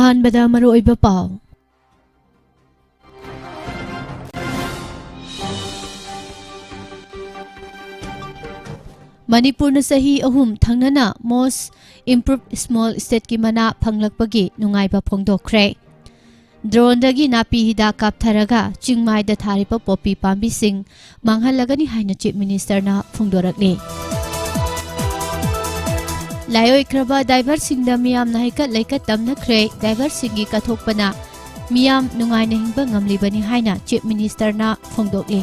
ꯑꯍꯥꯟꯕꯗ ꯃꯔꯨꯑꯣꯏꯕ ꯄꯥꯎ ꯃꯅꯤꯄꯨꯔꯅ ꯆꯍꯤ 3 ꯊꯪꯅꯅ ꯃꯣꯁ ꯏꯝꯄ꯭ꯔꯨꯚ ꯁ꯭ꯃꯣꯜ ꯁ꯭ꯇꯦꯠꯀꯤ ꯃꯅꯥ ꯐꯪꯂꯛꯄꯒꯤ ꯅꯨꯡꯉꯥꯏꯕ ꯐꯣꯡꯗꯣꯛꯈ꯭ꯔꯦ꯫ ꯗ꯭ꯔꯣꯟꯗꯒꯤ ꯅꯥꯄꯤ ꯍꯤꯗꯥꯛ ꯀꯥꯞꯊꯔꯒ ꯆꯤꯡꯃꯥꯏꯗ ꯊꯥꯔꯤꯕ ꯄꯣꯄꯤ ꯄꯥꯝꯕꯤꯁꯤꯡ ꯃꯥꯡꯍꯜꯂꯒꯅꯤ ꯍꯥꯏꯅ ꯆꯤꯞ ꯃꯤꯅꯤꯁꯇꯔꯅ ꯐꯣꯡꯗꯣꯔꯛꯂꯤ꯫ ꯂꯥꯏꯑꯣꯏꯈ꯭ꯔꯕ ꯗ꯭ꯔꯥꯏꯚꯔꯁꯤꯡꯗ ꯃꯤꯌꯥꯝꯅ ꯍꯩꯀꯠ ꯂꯩꯀꯠ ꯇꯝꯅꯈ꯭ꯔꯦ꯫ ꯗ꯭ꯔꯥꯏꯚꯔꯁꯤꯡꯒꯤ ꯀꯠꯊꯣꯛꯄꯅ ꯃꯤꯌꯥꯝ ꯅꯨꯡꯉꯥꯏꯅ ꯍꯤꯡꯕ ꯉꯝꯂꯤꯕꯅꯤ ꯍꯥꯏꯅ ꯆꯤꯞ ꯃꯤꯅꯤꯁꯇꯔꯅ ꯐꯣꯡꯗꯣꯛꯂꯤ꯫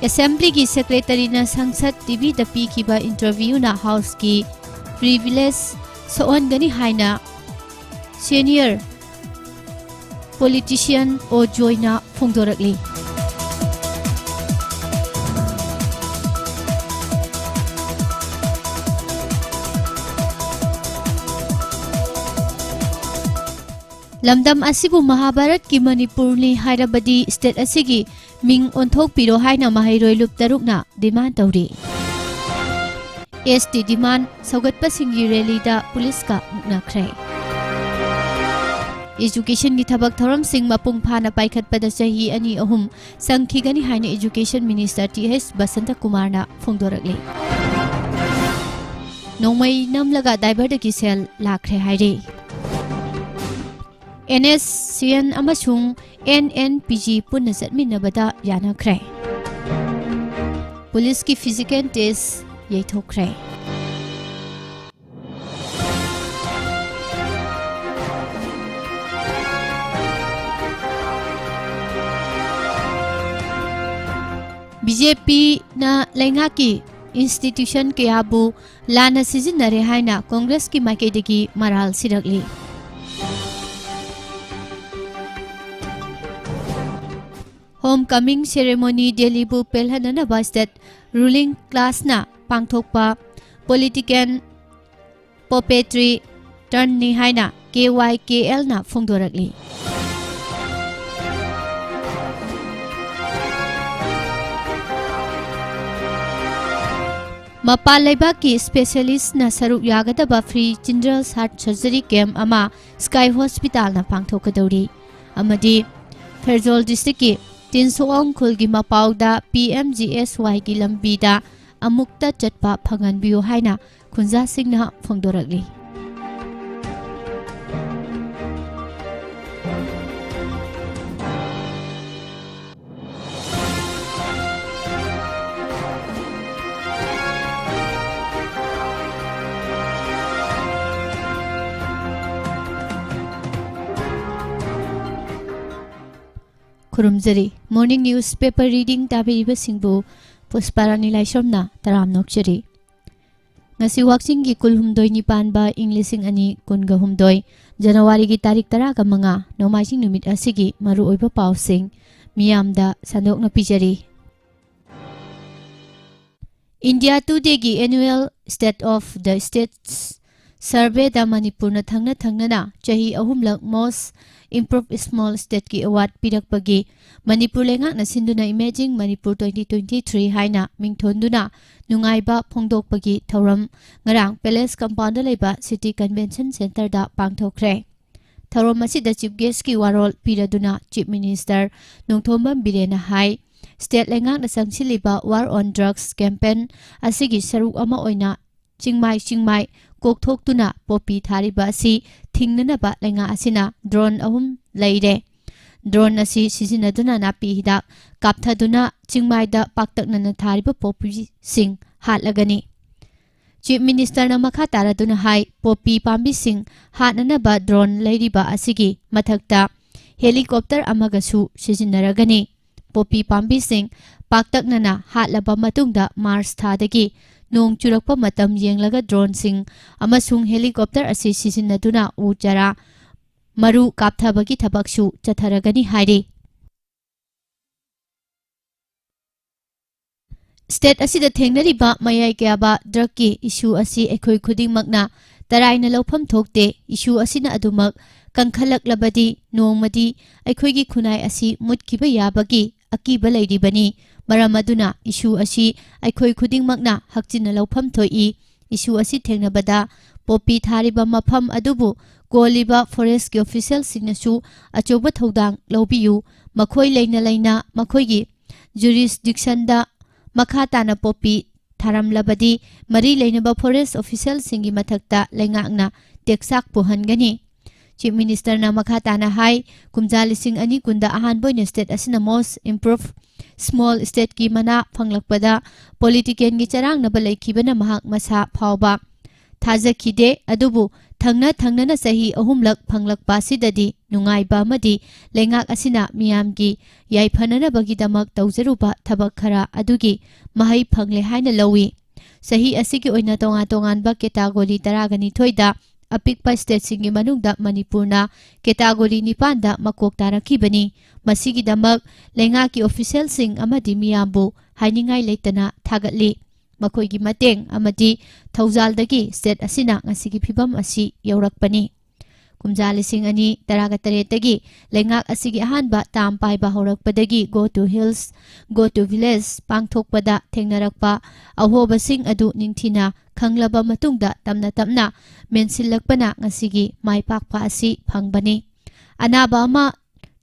ꯑꯦꯁꯦꯝꯕ꯭ꯂꯤꯒꯤ ꯁꯦꯀ꯭ꯔꯦꯇꯔꯤꯅ ꯁꯪꯁꯗ ꯇꯤꯚꯤꯗ ꯄꯤꯈꯤꯕ ꯏꯟꯇꯔꯚ꯭ꯌꯨꯅ ꯍꯥꯎꯁꯀꯤ ꯄ꯭ꯔꯤꯚꯤꯂꯦꯖ ꯁꯣꯛꯍꯟꯒꯅꯤ ꯍꯥꯏꯅ ꯁꯦꯅꯤꯌꯔ ꯄꯣꯂꯤꯇꯤꯁꯤꯌꯟ ꯑꯣ ꯖꯣꯏꯅ ꯐꯣꯡꯗꯣꯔꯛꯂꯤ꯫ ꯂꯝꯗꯝ ꯑꯁꯤꯕꯨ ꯃꯍꯥꯚꯥꯔꯠꯀꯤ ꯃꯅꯤꯄꯨꯔꯅꯤ ꯍꯥꯏꯔꯕꯗꯤ ꯁ꯭ꯇꯦꯠ ꯑꯁꯤꯒꯤ ꯃꯤꯡ ꯑꯣꯟꯊꯣꯛꯄꯤꯔꯣ ꯍꯥꯏꯅ ꯃꯍꯩꯔꯣꯏ ꯂꯨꯞ ꯇꯔꯨꯛꯅ ꯗꯤꯃꯥꯟ ꯇꯧꯔꯤ꯫ ꯑꯦꯁ.ꯇꯤ ꯗꯤꯃꯥꯟ ꯁꯧꯒꯠꯄꯁꯤꯡꯒꯤ ꯔꯦꯂꯤꯗ ꯄꯨꯂꯤꯁꯀ ꯃꯨꯛꯅꯈ꯭ꯔꯦ꯫ ꯏꯖꯨꯀꯦꯁꯟꯒꯤ ꯊꯕꯛ ꯊꯧꯔꯝꯁꯤꯡ ꯃꯄꯨꯡ ꯐꯥꯅ ꯄꯥꯏꯈꯠꯄꯗ ꯆꯍꯤ 2-3 ꯆꯪꯈꯤꯒꯅꯤ ꯍꯥꯏꯅ ꯏꯖꯨꯀꯦꯁꯟ ꯃꯤꯅꯤꯁꯇꯔ ꯇꯤ.ꯑꯩꯆ. ꯕꯁꯟꯇꯀꯨꯃꯥꯔꯅ ꯐꯣꯡꯗꯣꯔꯛꯂꯤ꯫ ꯅꯣꯡꯃꯩ ꯅꯝꯂꯒ ꯗ꯭ꯔꯥꯏꯚꯔꯗꯒꯤ ꯁꯦꯜ ꯂꯥꯛꯈ꯭ꯔꯦ ꯍꯥꯏꯔꯤ꯫ NSCN ꯑꯃꯁꯨꯡ NNPG ꯄꯨꯟꯅ ꯆꯠꯃꯤꯟꯅꯕꯗ ꯌꯥꯅꯈ꯭ꯔꯦ꯫ ꯄꯨꯂꯤꯁꯀꯤ ꯐꯤꯖꯤꯀꯦꯜ ꯇꯦꯁ ꯌꯩꯊꯣꯛꯈ꯭ꯔꯦ꯫ BJPꯅ ꯂꯩꯉꯥꯛꯀꯤ ꯏꯟꯁꯇꯤꯇ꯭ꯌꯨꯁꯟ ꯀꯌꯥꯕꯨ ꯂꯥꯟꯅ ꯁꯤꯖꯤꯟꯅꯔꯦ ꯍꯥꯏꯅ ꯀꯣꯡꯒ꯭ꯔꯦꯁꯀꯤ ꯃꯥꯏꯀꯩꯗꯒꯤ ꯃꯔꯥꯜ ꯁꯤꯔꯛꯂꯤ꯫ ꯍꯣꯝ ꯀꯃꯤꯡ ꯁꯦꯔꯦꯃꯣꯅꯤ ꯗꯦꯜꯂꯤꯕꯨ ꯄꯦꯜꯍꯟꯅꯅꯕ ꯁ꯭ꯇꯦꯠ ꯔꯨꯂꯤꯡ ꯀ꯭ꯂꯥꯁꯅ ꯄꯥꯡꯊꯣꯛꯄ ꯄꯣꯂꯤꯇꯤꯀꯦꯜ ꯄꯣꯄꯦꯇ꯭ꯔꯤ ꯇꯔꯟꯅꯤ ꯍꯥꯏꯅ KYKLꯅ ꯐꯣꯡꯗꯣꯔꯛꯂꯤ꯫ ꯃꯄꯥꯟ ꯂꯩꯕꯥꯛꯀꯤ ꯁ꯭ꯄꯦꯁꯤꯌꯦꯂꯤꯁꯠꯅ ꯁꯔꯨꯛ ꯌꯥꯒꯗꯕ free children's heart surgery camp ꯑꯃ ꯁ꯭ꯀꯥꯏ ꯍꯣꯁꯄꯤꯇꯥꯜꯅ ꯄꯥꯡꯊꯣꯛꯀꯗꯧꯔꯤ ꯑꯃꯗꯤ ꯐꯦꯔꯖꯣꯜ ꯗꯤꯁꯇ꯭ꯔꯤꯛꯀꯤ ꯇꯤꯟꯁꯣꯛꯑꯣꯡ ꯈꯨꯜꯒꯤ ꯃꯄꯥꯎꯗ PMGSYꯒꯤ ꯂꯝꯕꯤꯗ ꯑꯃꯨꯛꯇ ꯆꯠꯄ ꯐꯪꯍꯟꯕꯤꯌꯨ ꯍꯥꯏꯅ ꯈꯨꯟꯖꯥꯁꯤꯡꯅ ꯐꯣꯡꯗꯣꯔꯛꯂꯤ꯫ ꯈꯨꯔꯨꯝꯖꯔꯤ ꯃꯣꯔꯅꯤꯡ ꯅ꯭ꯌꯨꯁ ꯄꯦꯄꯔ ꯔꯤꯗꯤꯡ ꯇꯥꯕꯤꯔꯤꯕꯁꯤꯡꯕꯨ ꯄꯨꯁꯄꯥꯔꯥꯅꯤ ꯂꯥꯏꯁ꯭ꯔꯝꯅ ꯇꯔꯥꯝ ꯅꯣꯛꯆꯔꯤ꯫ ꯉꯁꯤ ꯋꯥꯛꯆꯤꯡꯒꯤ ꯀꯨꯜ 8ꯅꯤ ꯄꯥꯟꯕ ꯏꯪ 2018 ꯖꯅꯋꯥꯔꯤꯒꯤ ꯇꯥꯔꯤꯛ 15 ꯅꯣꯡꯃꯥꯏꯖꯤꯡ ꯅꯨꯃꯤꯠ ꯑꯁꯤꯒꯤ ꯃꯔꯨꯑꯣꯏꯕ ꯄꯥꯎꯁꯤꯡ ꯃꯤꯌꯥꯝꯗ ꯁꯟꯗꯣꯛꯅ ꯄꯤꯖꯔꯤ꯫ India today annual state of the states ꯁꯔꯚꯦꯗ ꯃꯅꯤꯄꯨꯔꯅ ꯊꯪꯅ ꯆꯍꯤ 3ꯂꯛ ꯃꯣꯁ ꯏꯝꯄ꯭ꯔꯨꯚ ꯁ꯭ꯃꯣꯜ ꯁ꯭ꯇꯦꯠꯀꯤ ꯑꯦꯋꯥꯔꯗ ꯄꯤꯔꯛꯄꯒꯤ ꯃꯅꯤꯄꯨꯔ ꯂꯩꯉꯥꯛꯅ ꯁꯤꯟꯗꯨꯅ ꯏꯃꯦꯖꯤꯡ ꯃꯅꯤꯄꯨꯔ 2023 ꯍꯥꯏꯅ ꯃꯤꯡꯊꯣꯟꯗꯨꯅ ꯅꯨꯡꯉꯥꯏꯕ ꯐꯣꯡꯗꯣꯛꯄꯒꯤ ꯊꯧꯔꯝ ꯉꯔꯥꯡ ꯄꯦꯂꯦꯁ ꯀꯝꯄꯥꯎꯟꯗ ꯂꯩꯕ ꯁꯤꯇꯤ ꯀꯟꯚꯦꯟꯁꯟ ꯁꯦꯟꯇꯔꯗ ꯄꯥꯡꯊꯣꯛꯈ꯭ꯔꯦ꯫ ꯊꯧꯔꯝ ꯑꯁꯤꯗ ꯆꯤꯐ ꯒꯦꯁꯠꯀꯤ ꯋꯥꯔꯣꯜ ꯄꯤꯔꯗꯨꯅ ꯆꯤꯐ ꯃꯤꯅꯤꯁꯇꯔ ꯅꯣꯡꯊꯣꯝꯕꯝ ꯕꯤꯔꯦꯟꯅ ꯍꯥꯏ ꯁ꯭ꯇꯦꯠ ꯂꯩꯉꯥꯛꯅ ꯆꯪꯁꯤꯜꯂꯤꯕ ꯋꯥꯔ ꯑꯣꯟ ꯗ꯭ꯔꯒꯁ ꯀꯦꯝꯄꯦꯟ ꯑꯁꯤꯒꯤ ꯁꯔꯨꯛ ꯑꯃ ꯑꯣꯏꯅ ꯆꯤꯡꯃꯥꯏ ꯀꯣꯛꯊꯣꯛꯇꯨꯅ ꯄꯣꯄꯤ ꯊꯥꯔꯤꯕ ꯑꯁꯤ ꯊꯤꯡꯅꯅꯕ ꯂꯩꯉꯥꯛ ꯑꯁꯤꯅ ꯗ꯭ꯔꯣꯟ 3 ꯂꯩꯔꯦ꯫ ꯗ꯭ꯔꯣꯟ ꯑꯁꯤ ꯁꯤꯖꯤꯟꯅꯗꯨꯅ ꯅꯥꯄꯤ ꯍꯤꯗꯥꯛ ꯀꯥꯞꯊꯗꯨꯅ ꯆꯤꯡꯃꯥꯏꯗ ꯄꯥꯛꯇꯛꯅꯅ ꯊꯥꯔꯤꯕ ꯄꯣꯄꯤꯁꯤꯡ ꯍꯥꯠꯂꯒꯅꯤ꯫ ꯆꯤꯐ ꯃꯤꯅꯤꯁꯇꯔꯅ ꯃꯈꯥ ꯇꯥꯔꯗꯨꯅ ꯍꯥꯏ ꯄꯣꯄꯤ ꯄꯥꯝꯕꯤꯁꯤꯡ ꯍꯥꯠꯅꯅꯕ ꯗ꯭ꯔꯣꯟ ꯂꯩꯔꯤꯕ ꯑꯁꯤꯒꯤ ꯃꯊꯛꯇ ꯍꯦꯂꯤꯀꯣꯞꯇꯔ ꯑꯃꯒꯁꯨ ꯁꯤꯖꯤꯟꯅꯔꯒꯅꯤ꯫ ꯄꯣꯄꯤ ꯄꯥꯝꯕꯤꯁꯤꯡ ꯄꯥꯛꯇꯛꯅꯅ ꯍꯥꯠꯂꯕ ꯃꯇꯨꯡꯗ ꯃꯥꯔꯆ ꯊꯥꯗꯒꯤ ꯅꯣꯡ ꯆꯨꯔꯛꯄ ꯃꯇꯝ ꯌꯦꯡꯂꯒ ꯗ꯭ꯔꯣꯟꯁꯤꯡ ꯑꯃꯁꯨꯡ ꯍꯦꯂꯤꯀꯣꯞꯇꯔ ꯑꯁꯤ ꯁꯤꯖꯤꯟꯅꯗꯨꯅ ꯎ ꯆꯥꯔꯥ ꯃꯔꯨ ꯀꯥꯞꯊꯕꯒꯤ ꯊꯕꯛꯁꯨ ꯆꯠꯊꯔꯒꯅꯤ ꯍꯥꯏꯔꯤ꯫ ꯁ꯭ꯇꯦꯠ ꯑꯁꯤꯗ ꯊꯦꯡꯅꯔꯤꯕ ꯃꯌꯥꯏ ꯀꯌꯥꯕ ꯗ꯭ꯔꯒꯀꯤ ꯏꯁꯨ ꯑꯁꯤ ꯑꯩꯈꯣꯏ ꯈꯨꯗꯤꯡꯃꯛꯅ ꯇꯔꯥꯏꯅ ꯂꯧꯐꯝ ꯊꯣꯛꯇꯦ꯫ ꯏꯁꯨ ꯑꯁꯤꯅ ꯑꯗꯨꯃꯛ ꯀꯟꯈꯠꯂꯛꯂꯕꯗꯤ ꯅꯣꯡꯃꯗꯤ ꯑꯩꯈꯣꯏꯒꯤ ꯈꯨꯟꯅꯥꯏ ꯑꯁꯤ ꯃꯨꯠꯈꯤꯕ ꯌꯥꯕꯒꯤ ꯑꯀꯤꯕ ꯂꯩꯔꯤꯕꯅꯤ꯫ ꯃꯔꯝ ꯑꯗꯨꯅ ꯏꯁꯨ ꯑꯁꯤ ꯑꯩꯈꯣꯏ ꯈꯨꯗꯤꯡꯃꯛꯅ ꯍꯛꯆꯤꯟꯅ ꯂꯧꯐꯝ ꯊꯣꯛꯏ꯫ ꯏꯁꯨ ꯑꯁꯤ ꯊꯦꯡꯅꯕꯗ poppy thariba mafam adubu koliba forest ki official singnasu achoba thodang lobiyu makhoi leina makhoi gi jurisdiction da makha tana poppy tharamlabadi mari leinaba forest official singi mathakta lengakna teksak pohangani Chief Minister na makha tana hai kumja lising ani kunda ahan boy state asina most improved small state ki mana phanglakpada political gi charang na balai kibana mahak masa phawba thaja khide adubu thangna na sahi ahumlak phanglakpa sidadi nungai ba madi lengak asina miyam gi yaiphanana bagi damak tawjaruba thabak khara adugi mahai phangle haina lawi sahi asigi oina tongan ba category taragani thoida apikpa state singi manungda manipurna category nipanda makok tarakibani masigi damak lenga ki official sing amadi miyambu hainingai leitana thagatli makhoi gi mateng amadi thaujaldagi state asina ngasigi phibam asi yaurakpani kumja lising ani taraga taretagi lengak asigi ahanba tam paiba horakpadagi go to hills go to village pangthokpada thengnarakpa ahoba sing adu ningthina khanglaba matungda tamna mensilakpana ngasigi maipakpa asi phangbani anaba ama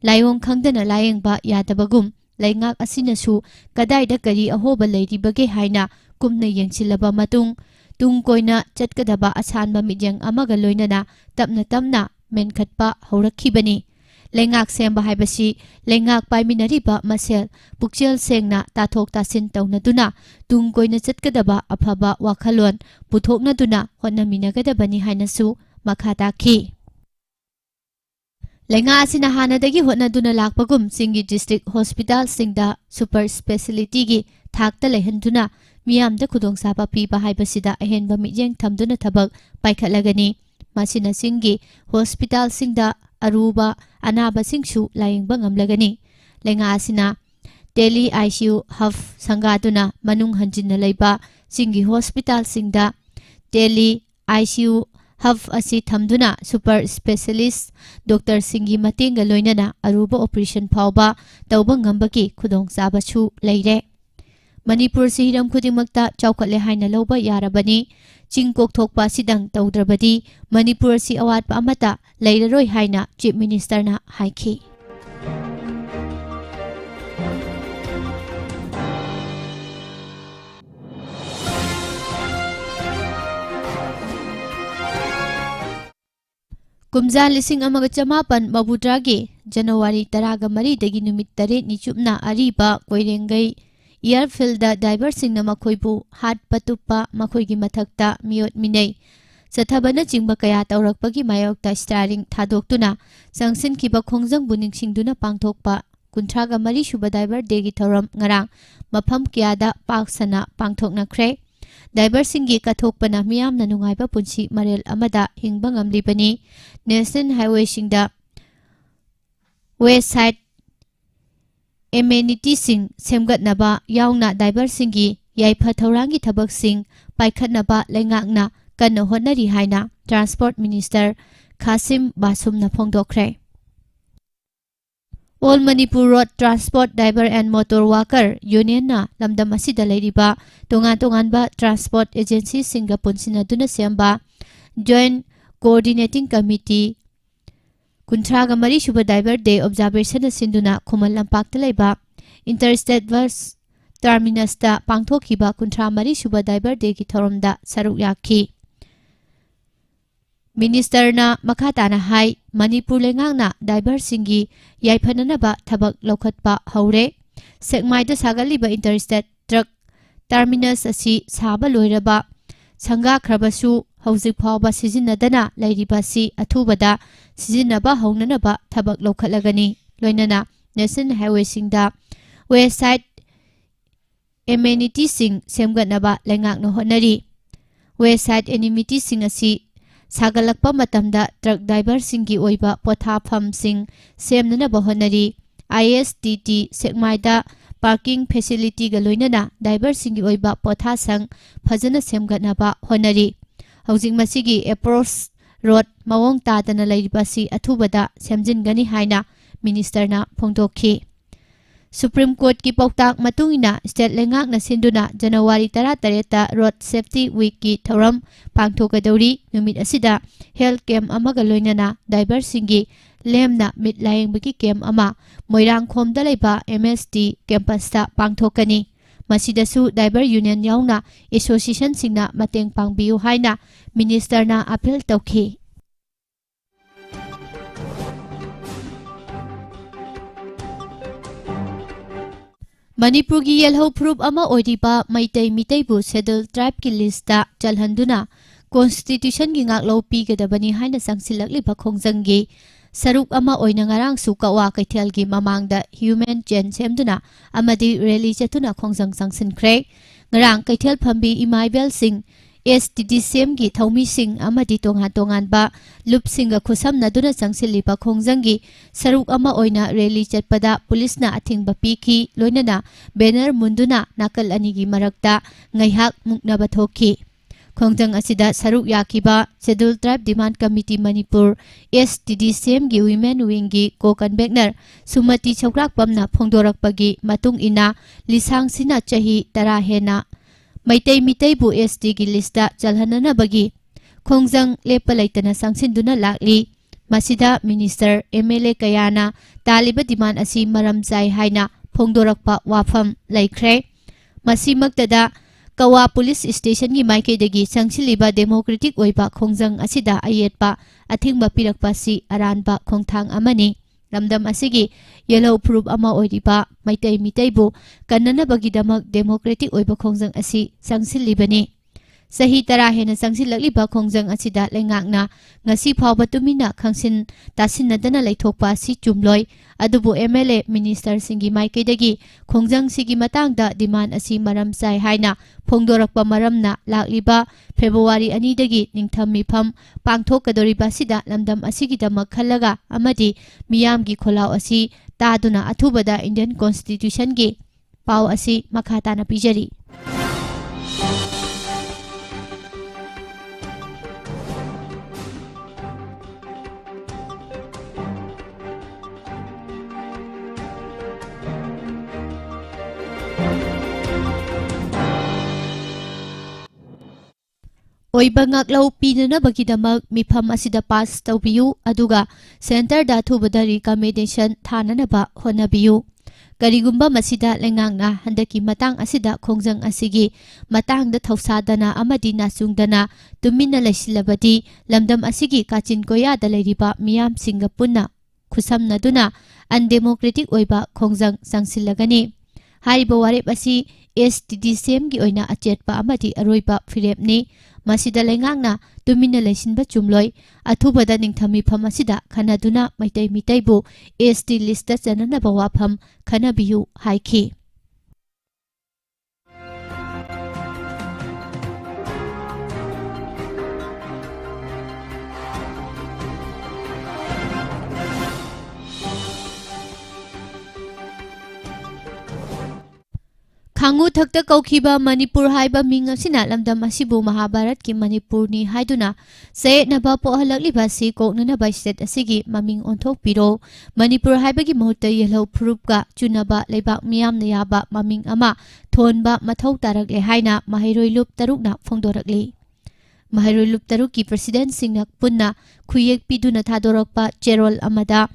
layong khangdana layengba yadabagum lengak asinasu kadaida kari ahoba leiribage haina kumna yengsilaba matung tung koina chatkadaba asanba midyang amaga loinana tapna menkhatpa horakhibani lengak semba haibasi lengak paiminariba masel pukchel sengna tathok tasin taunaduna tung koina chatkadaba afaba wakhalon puthoknaduna hotnaminagadabani hainasu makhata khi lenga asina hanadagi hotnaduna lakpagum singi district hospital singda super speciality gi thakta lehanduna miyamda khudongsa piba haibasida ahenba mijeng thamduna thabak paikhatlagani masina singi hospital singda aruba anaba singsu layengba ngamlagani lenga asina tele ICU hub sangaduna manung hanjinna leiba singi hospital singda tele ICU hub asi thamduna super specialist doctor singi matenga loinana aruba operation phawba tawba ngambaki khudongsa bachu leire Manipur si hiram khudingmakta chawkhatle haina loba yarabani chingkok thokpa sidang tawdrabadi Manipur si awatpa amata leiraroi haina Chief Minister na haikhi Kumja lising amaga chamapan mabudragi January taraga mari dagi numit tare ni chupna ariba koirengai airfield da diver singna makhoibu hat patupa makhoigi mathakta miot minei sathabana chingba kaya tawrakpagi mayokta starring thadoktuna sangsin kiba khongjang buning singduna pangthokpa kunthraga mari shuba diver degi thoram ngarang mafam kyada paksana pangthokna khre diver singi kathokpana miyamna nungaiba punsi marel amada hingba ngamlibani national highway singda west side amenity sing semgatnaba yauna diver singi yaifa thaurangi thabak sing paikhatnaba lengakna kanna honari haina transport minister Kasim Basumna phongdokre All Manipur Road Transport Driver and Motor Worker Union na lamdam asida leiriba tongan ba transport agency singa punsinaduna semba joint coordinating committee Kuntraga mari shuba diver day observation sinduna Khuman Lampakta leiba interstate bus terminus da pangthokhiba kuntra mari shuba diver day ki thoromda saruk yakhi Minister na makhatana hai Manipur lengangna diver singi yaifanana ba thabak lokhatpa haure sekmaida sagaliba interstate truck terminus asi saba loiraba sanga khrabasu hauzik phawba sizinadana leiribasi athubada sizinaba haunanaba thabak lokhatlagani loinana national highway singda west side amenity sing semgatnaba lengakna honari west side amenity sing asi sagalakpa matamda truck driver singi oiba pothafam sing semnanaba honari ISTT sekmaida parking facility ga loinana driver singi oiba potha sang phajana semgatnaba honari Housing masigi approach road mawong tadana leiribasi athubada semjingani haina minister na phongdokhi Supreme Court ki pautak matungina state lengak na sinduna January 18 Road Safety Week ki thoram pangthokadori numit asida health camp amaga loinana driver singi lemna mit layeng baki camp ama Moirang khomda leiba MST campus ta pangthokani masidasu driver union yauna association singna mateng pangbiu haina minister na appeal tawki Manipur ki yelho proof ama oiriba maitai mitaibu scheduled tribe ki lista chalhanduna constitution gi ngaklo pigadabani haina sangsilakliba khongjanggi saruk ama oina ngarang su kawa kaithel gi mamangda human chain semduna amadi rally chatuna khongjang sangsinkhre ngarang kaithel phambi imaibel singh STDCM gi thaumi sing amadi tongan ba lup singa khusam naduna sangsiliba khongjanggi saruk ama oina rally chatpada pulisna athingba piki loinana banner munduna nakal ani gi marakta ngaihak muknaba thoki khongjang asida saruk yakiba scheduled tribe demand committee Manipur STDCM gi women wing gi co-convener Sumati Chokrak pamna phongdorakpagi matung ina lisang sina chahi tara hena Maitai mitai bu SD gi lista chalhanana bagi khongjang lepalaitana sangsinduna lakli masida minister MLA kayana taliba demand asi maram jai haina phongdorakpa wafam laikhre masimaktada kawa police station gi maikeidagi sangsiliba democratic oiba khongjang asida ayetpa athingba pirakpa si aranba khongthang amani lamdam asigi yellow proof ama oiriba maitai mitaibu kannana bagidamak democratic oiba khongjang asi sangsilibani sahi tara hena sangsilakliba khongjang asida lengakna ngasi phawba tumina khangsin tasinadana laithokpa si chumloi adubu MLA minister singi maikeidagi khongjang sigi matangda demand asi maram sai haina phongdorakpa maramna lakliba February 2 dagi ningtham mifam pangthokadoriba sida lamdam asigidamak khalaga amadi miyamgi kholau asi taduna athubada Indian Constitution gi pau asi makhatana pijari Oiba ngaklau pinana bagidamak mifam asida pass tawbiyu aduga center da thubada recommendation thananaba honabiyu karigumba masida lengangna handaki matang asida khongjang asigi matangda thausadana amadi nasungdana tumina laisilabadi lamdam asigi kachin koyada leiriba miyam singa punna khusamnaduna undemocratic oiba khongjang sangsilagani hariba warep asi STDCM gi oina achetpa amadi aroiba firepni masida lengangna tumina laisinba chumloi athubada ningthami pham asida khanaduna maitai mitaibu ST lista chanana bawafam khanabiyu haiki Khangu thakta kaukiba Manipur haiba ming asina lamdam asibu Mahabharat ki Manipur ni haiduna se naba po halakliba si koknana ba state asigi maming onthok piro Manipur haiba gi mahutta yellow proof ga chunaba leibak miyam na yaba maming ama thonba mathau tarak le haina mahairoi lup taruk na phongdorakli mahairoi lup taruk ki president singnak punna khuyek piduna thadorakpa cherol amada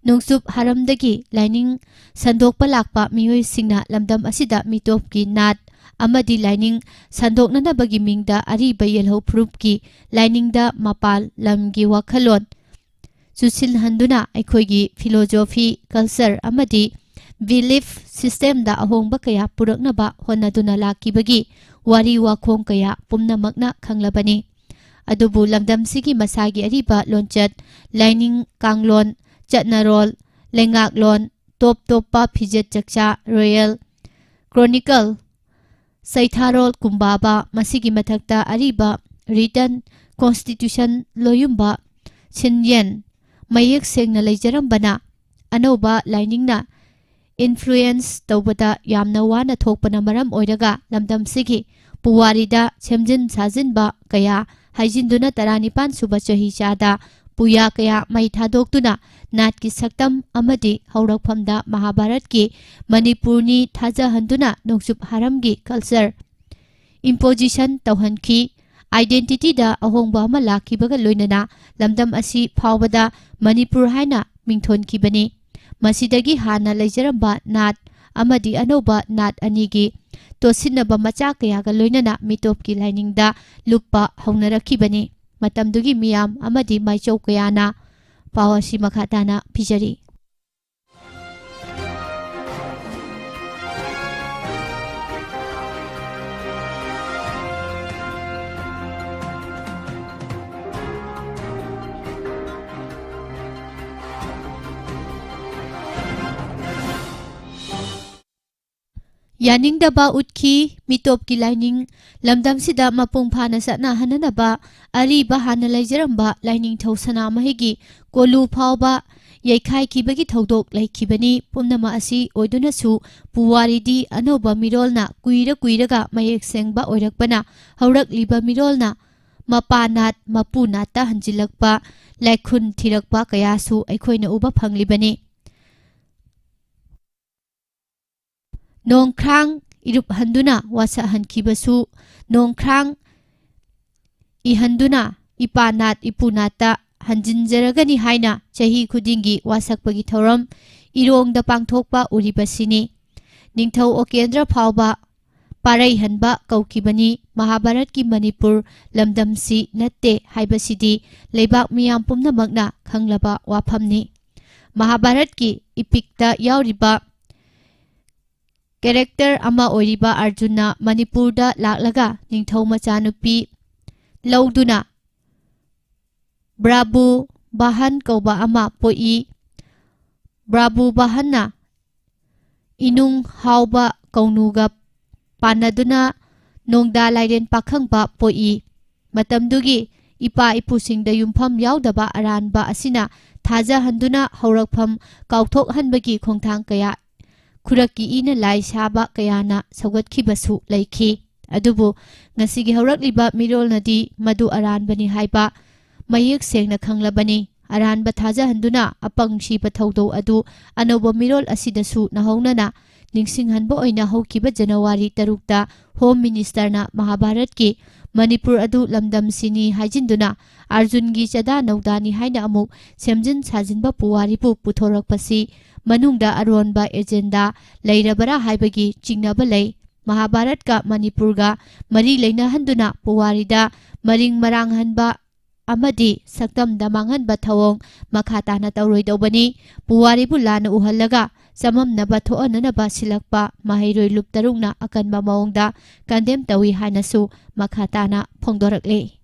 Nungsup haramdagi lining sandokpa lakpa miyoy singna lamdam asida mitop ki nat amadi lining sandok nana bagi mingda ariba yellow proof ki lining da mapal lamgi wakhalon susil handuna aikhoigi philosophy culture amadi belief system da ahongba kaya puraknaba honaduna lakibagi wari wakhong kaya pumnamakna khanglabani adubu lamdam sigi masagi ariba lonchat lining kanglon Chatnarol, Lengaklon, Top Topa Pijet Chakcha, Royal Chronicle, Saitharol Kumbaba, Masigi Matakta Ariba, Written Constitution Loyumba, Chinyen, Mayek Sengna Lejarambana, Anoba Lining na, Influence Tobata Yamna Wana Tokpana Maram Oidaga, Lamdam Sigi, Puwarida, Chemjin Sazinba, Kaya, Haijinduna Taranipan Subachahi Chada, puya kaya mai thadoktuna nat ki saktam amadi haurakphamda Mahabharat ki Manipurni thajahanduna nongsup haramgi culture imposition tauhankhi identity da ahongba ama lakhibaga loinana lamdam asi phawbada Manipur haina mingthonkhibani masidagi hana leijaramba nat amadi anoba nat anigi tosinaba macha kayaga loinana mitopki lainingda lukpa haunarakibani matamdugi miyam amadi maichau kayana pawasi makhatana pijari Yaningdaba utki mitopki lining lamdamsida mapungphana satna hananaba ariba hana leijaramba lining thosana mahigi kolu phawba yaikhai kibagi thodok laikhibani pumnama asi oidunasu puwaridi anoba mirolna kuiraga mayek sengba oirakpana haurakliba mirolna mapanat mapunata hanjilakpa laikhun thirakpa kayasu aikhoina uba phanglibani Nongkrang irup handuna wasa hankibasu nongkrang ihanduna ipanat ipunata hanjinjaragani haina chahi khudingi wasakpagi thoram irongda pangthokpa uribasini ningthau okendra phawba parai hanba kaukibani Mahabharat ki Manipur lamdamsi natte haibasidi leibak miyam pumnamakna khanglaba waphamni Mahabharat ki ipikta yauriba Character ama oiriba Arjuna Manipurda laklaga ningthau machanupi lauduna Brabu Bahan kauba ama poi Brabu Bahanna inung hauba kaunuga panaduna nongda lairen pakhangba poi matamdugi ipa ipusingda yumpham yaudaba aranba asina thaja handuna haurakpham kauthok hanbagi khongthang kaya Kuraki ina lai saba kayana saugatkibasu laiki adubu ngasigi haurakliba mirol nadi madu aranbani haiba mayek sengna khanglabani aranba thajahanduna apangshi pathaudo adu anoba mirol asidasu nahaunana ningsinghanba oina haukiba January 3 ta Home Minister na Mahabharat ki Manipur adu lamdam sini hajinduna Arjungi chada naudani haina amuk semjin sajinba puwaribu puthorakpasi manungda aronba agenda leirabara haibagi chingnaba lei Mahabharat ka Manipur ga mari leinahanduna puwarida maring maranghanba amadi saktamda manghanba thawong makhatana tawroidobani puwaribu lana uhallaga samamnaba thoananaba silakpa mahairoi luptarungna akanba maungda kandem tawi hanasu makhatana phongdorakle